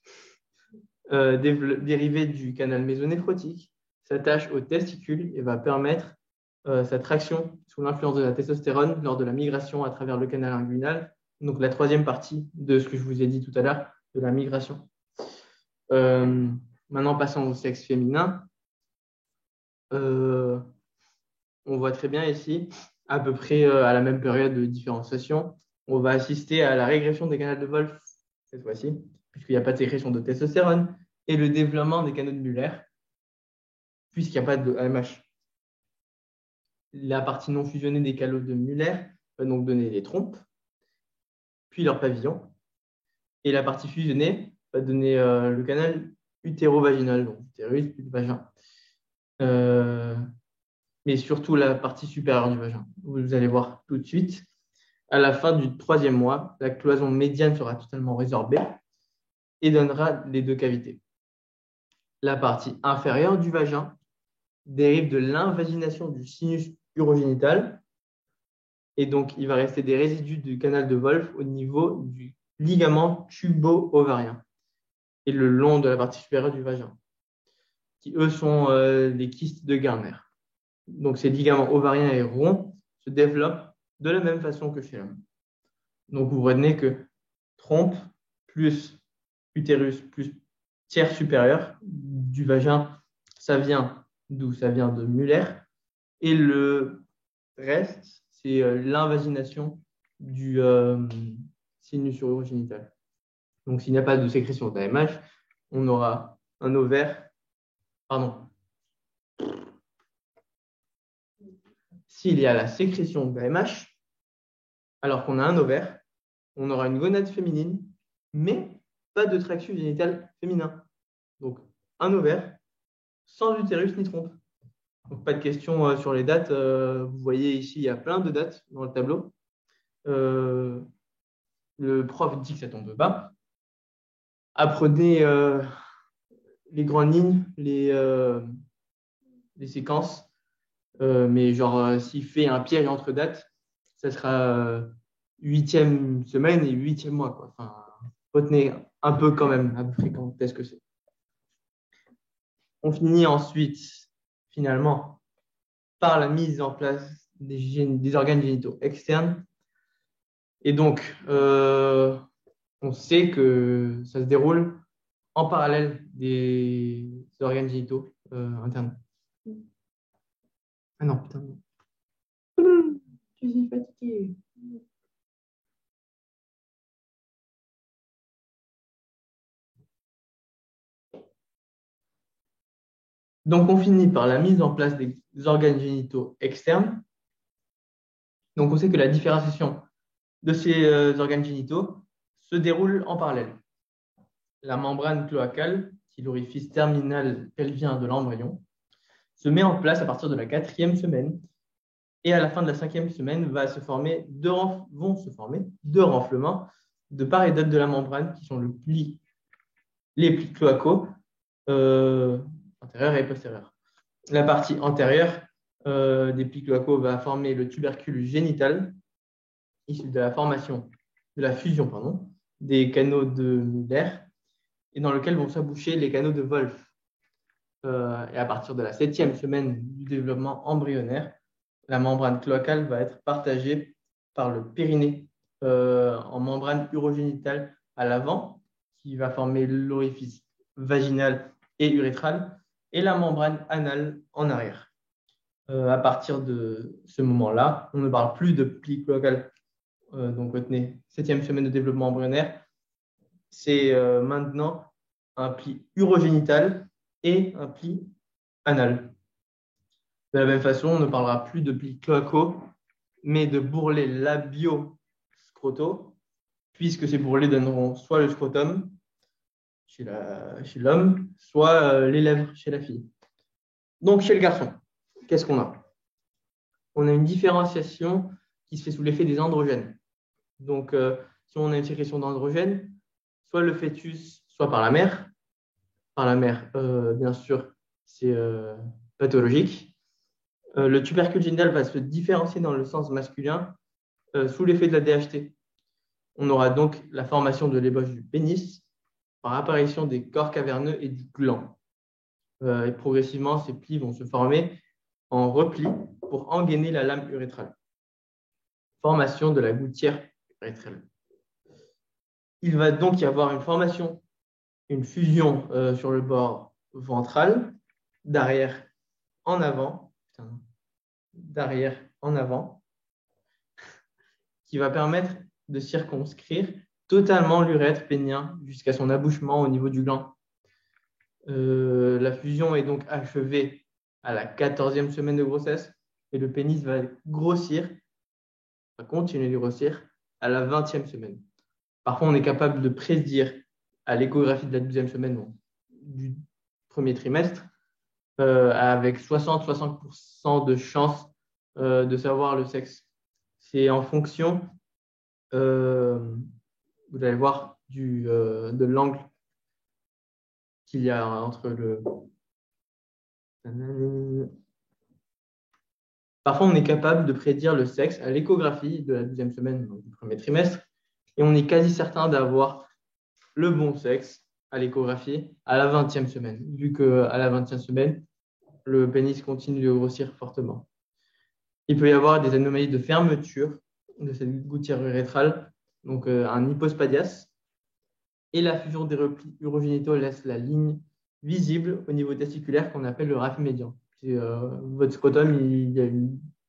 dérivé du canal mésonéphrotique, s'attache au testicule et va permettre sa traction sous l'influence de la testostérone lors de la migration à travers le canal inguinal, donc la troisième partie de ce que je vous ai dit tout à l'heure, de la migration. Maintenant, passons au sexe féminin. On voit très bien ici, à peu près à la même période de différenciation, on va assister à la régression des canaux de Wolff, cette fois-ci, puisqu'il n'y a pas de sécrétion de testostérone, et le développement des canaux de Muller, puisqu'il n'y a pas de AMH. La partie non fusionnée des canaux de Muller va donc donner les trompes, puis leur pavillon, et la partie fusionnée va donner le canal utérovaginal, donc utérus puis le vagin. Mais surtout la partie supérieure du vagin. Vous allez voir tout de suite. À la fin du 3e mois, la cloison médiane sera totalement résorbée et donnera les deux cavités. La partie inférieure du vagin dérive de l'invagination du sinus urogénital et donc il va rester des résidus du canal de Wolff au niveau du ligament tubo-ovarien et le long de la partie supérieure du vagin, qui eux sont des kystes de Garner. Donc ces ligaments ovariens et ronds se développent de la même façon que chez l'homme. Donc vous retenez que trompe plus utérus plus tiers supérieur du vagin, ça vient d'où? Ça vient de Muller. Et le reste, c'est l'invagination du sinus urogénital. Donc s'il n'y a pas de sécrétion d'AMH, on aura un ovaire, pardon. S'il y a la sécrétion d'AMH, alors qu'on a un ovaire, on aura une gonade féminine, mais pas de traction génitale féminin. Donc, un ovaire sans utérus ni trompe. Donc, pas de question sur les dates. Vous voyez ici, il y a plein de dates dans le tableau. Le prof dit que ça tombe bas. Apprenez les grandes lignes, les séquences. Mais genre, s'il fait un piège entre dates, ça sera 8e semaine et 8e mois, quoi. Enfin, retenez un peu quand même, à peu près quand est-ce que c'est. On finit ensuite, finalement, par la mise en place des organes génitaux externes. Et donc, on sait que ça se déroule en parallèle des organes génitaux internes. Ah non, putain. Je suis fatiguée. Donc, on finit par la mise en place des organes génitaux externes. Donc, on sait que la différenciation de ces organes génitaux se déroule en parallèle. La membrane cloacale, qui est l'orifice terminal pelvien de l'embryon, se met en place à partir de la 4e semaine et à la fin de la 5e semaine vont se former deux renflements de part et d'autre de la membrane qui sont les plis cloacaux antérieurs et postérieurs. La partie antérieure des plis cloacaux va former le tubercule génital, issu de la fusion, pardon, des canaux d'air, et dans lequel vont s'aboucher les canaux de Wolff. Et à partir de la 7e semaine du développement embryonnaire, la membrane cloacale va être partagée par le périnée en membrane urogénitale à l'avant, qui va former l'orifice vaginal et urétral, et la membrane anale en arrière. À partir de ce moment-là, on ne parle plus de pli cloacal. Donc, retenez, 7e semaine de développement embryonnaire, c'est maintenant un pli urogénital et un pli anal. De la même façon, on ne parlera plus de plis cloacaux, mais de bourrelets labio-scrotaux, puisque ces bourrelets donneront soit le scrotum chez l'homme, soit les lèvres chez la fille. Donc, chez le garçon, qu'est-ce qu'on a? On a une différenciation qui se fait sous l'effet des androgènes. Donc, si on a une sécrétion d'androgènes, soit le fœtus, soit par la mère. Par la mère, bien sûr, c'est pathologique. Le tubercule génital va se différencier dans le sens masculin sous l'effet de la DHT. On aura donc la formation de l'ébauche du pénis par apparition des corps caverneux et du gland. Et progressivement, ces plis vont se former en repli pour engainer la lame urétrale. Formation de la gouttière urétrale. Il va donc y avoir une formation, une fusion sur le bord ventral, d'arrière en avant, qui va permettre de circonscrire totalement l'urètre pénien jusqu'à son abouchement au niveau du gland. La fusion est donc achevée à la 14e semaine de grossesse et le pénis va grossir, va continuer de grossir à la 20e semaine. Parfois, on est capable de prédire à l'échographie de la 12e semaine du premier trimestre avec 60-60% de chances de savoir le sexe. C'est en fonction, vous allez voir, de l'angle qu'il y a entre le... Parfois, on est capable de prédire le sexe à l'échographie de la 12e semaine du premier trimestre et on est quasi certain d'avoir le bon sexe à l'échographie à la 20e semaine, vu qu'à la 20e semaine, le pénis continue de grossir fortement. Il peut y avoir des anomalies de fermeture de cette gouttière urétrale, donc un hypospadias, et la fusion des replis urogénitaux laisse la ligne visible au niveau testiculaire qu'on appelle le raphe médian. Votre scrotum,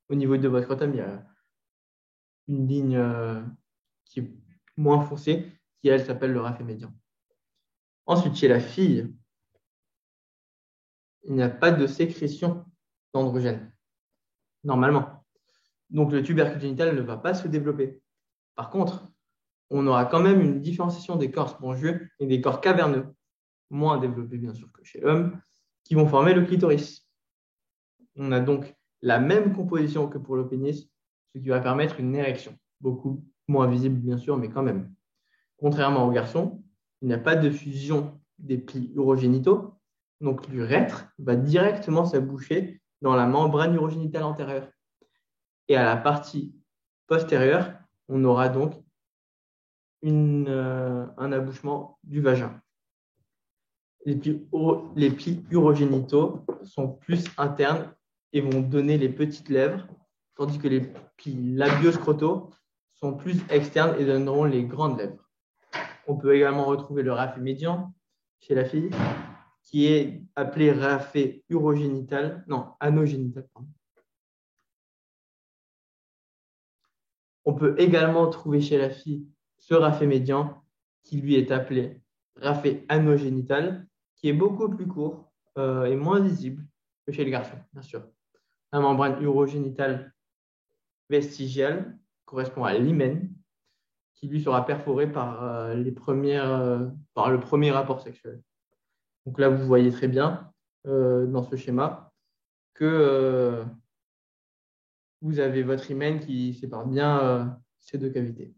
au niveau de votre scrotum, il y a une ligne qui est moins foncée, qui elle s'appelle le raphe médian. Ensuite, chez la fille, il n'y a pas de sécrétion d'androgène, normalement. Donc, le tubercule génital ne va pas se développer. Par contre, on aura quand même une différenciation des corps spongieux et des corps caverneux, moins développés bien sûr que chez l'homme, qui vont former le clitoris. On a donc la même composition que pour le pénis, ce qui va permettre une érection, beaucoup moins visible bien sûr, mais quand même. Contrairement aux garçons, il n'y a pas de fusion des plis urogénitaux, donc l'urètre va directement s'aboucher dans la membrane urogénitale antérieure. Et à la partie postérieure, on aura donc un abouchement du vagin. Les plis urogénitaux sont plus internes et vont donner les petites lèvres, tandis que les plis labioscrotaux sont plus externes et donneront les grandes lèvres. On peut également retrouver le raphe médian chez la fille, qui est appelé raphe anogénital. On peut également trouver chez la fille ce raphe médian, qui lui est appelé raphe anogénital, qui est beaucoup plus court et moins visible que chez le garçon, bien sûr. La membrane urogénitale vestigiale correspond à l'hymen, qui lui sera perforé par le premier rapport sexuel. Donc là, vous voyez très bien dans ce schéma que vous avez votre hymen qui sépare bien ces deux cavités.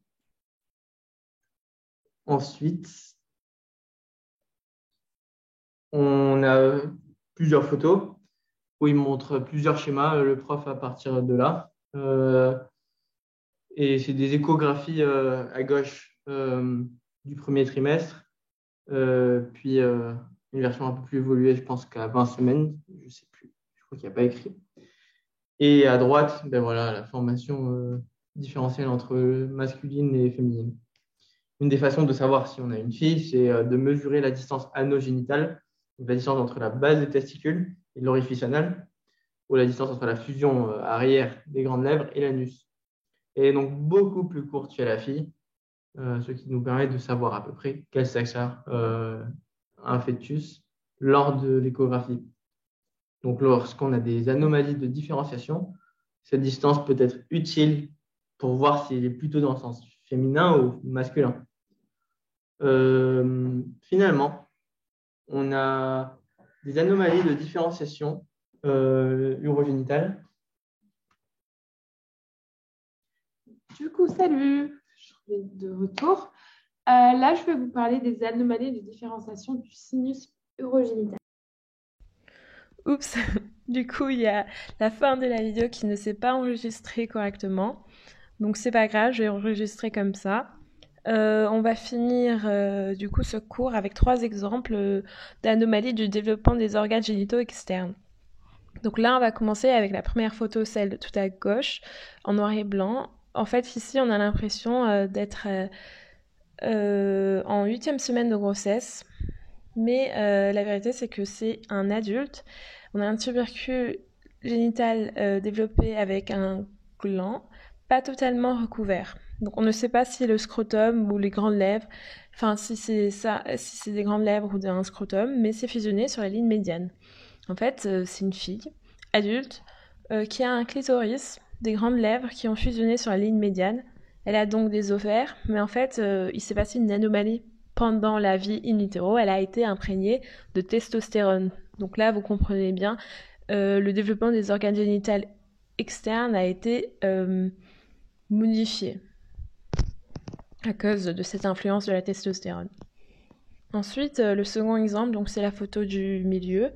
Ensuite, on a plusieurs photos. où il montre plusieurs schémas, le prof à partir de là. Et c'est des échographies à gauche du premier trimestre, puis une version un peu plus évoluée, je pense qu'à 20 semaines, je ne sais plus, je crois qu'il n'y a pas écrit. Et à droite, ben voilà, la formation différentielle entre masculine et féminine. Une des façons de savoir si on a une fille, c'est de mesurer la distance anogénitale, donc la distance entre la base des testicules et l'orifice anal, ou la distance entre la fusion arrière des grandes lèvres et l'anus. Elle est donc beaucoup plus courte chez la fille, ce qui nous permet de savoir à peu près quel sexe a un fœtus lors de l'échographie. Donc, lorsqu'on a des anomalies de différenciation, cette distance peut être utile pour voir s'il est plutôt dans le sens féminin ou masculin. Finalement, on a des anomalies de différenciation urogénitale. Du coup, salut, je suis de retour. Là, je vais vous parler des anomalies de différenciation du sinus urogénital. Oups, du coup, il y a la fin de la vidéo qui ne s'est pas enregistrée correctement. Donc, c'est pas grave, je vais enregistrer comme ça. On va finir du coup ce cours avec 3 exemples d'anomalies du développement des organes génitaux externes. Donc là, on va commencer avec la première photo, celle tout à gauche, en noir et blanc. En fait, ici, on a l'impression d'être en 8e semaine de grossesse. Mais la vérité, c'est que c'est un adulte. On a un tubercule génital développé avec un gland, pas totalement recouvert. Donc on ne sait pas si le scrotum ou les grandes lèvres, enfin si c'est ça, si c'est des grandes lèvres ou un scrotum, mais c'est fusionné sur la ligne médiane. En fait, c'est une fille adulte qui a un clitoris, des grandes lèvres qui ont fusionné sur la ligne médiane. Elle a donc des ovaires, mais en fait, il s'est passé une anomalie. Pendant la vie in utero, elle a été imprégnée de testostérone. Donc là, vous comprenez bien, le développement des organes génitaux externes a été modifié à cause de cette influence de la testostérone. Ensuite, le second exemple, donc c'est la photo du milieu.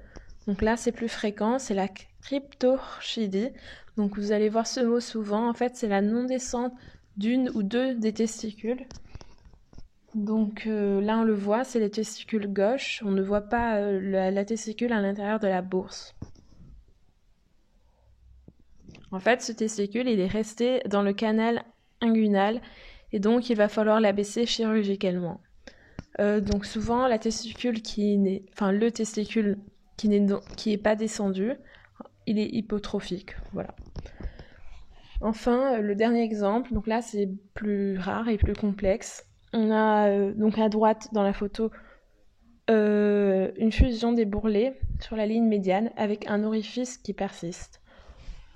Donc là, c'est plus fréquent, c'est la cryptorchidie. Donc vous allez voir ce mot souvent. En fait, c'est la non-descente d'une ou deux des testicules. Donc là, on le voit, c'est les testicules gauche. On ne voit pas la testicule à l'intérieur de la bourse. En fait, ce testicule, il est resté dans le canal inguinal et donc il va falloir l'abaisser chirurgicalement. Donc souvent, le testicule qui n'est pas descendu, il est hypotrophique. Voilà. Enfin, le dernier exemple, donc là, c'est plus rare et plus complexe. On a donc à droite dans la photo une fusion des bourrelets sur la ligne médiane avec un orifice qui persiste.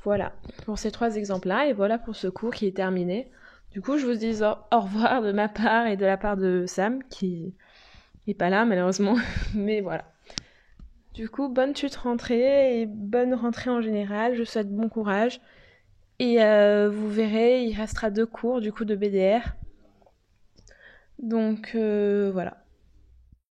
Voilà pour ces 3 exemples-là et voilà pour ce cours qui est terminé. Du coup, je vous dis au revoir de ma part et de la part de Sam qui n'est pas là malheureusement, mais voilà. Du coup, bonne chute rentrée et bonne rentrée en général. Je vous souhaite bon courage et vous verrez, il restera 2 cours du coup de BDR. Donc voilà.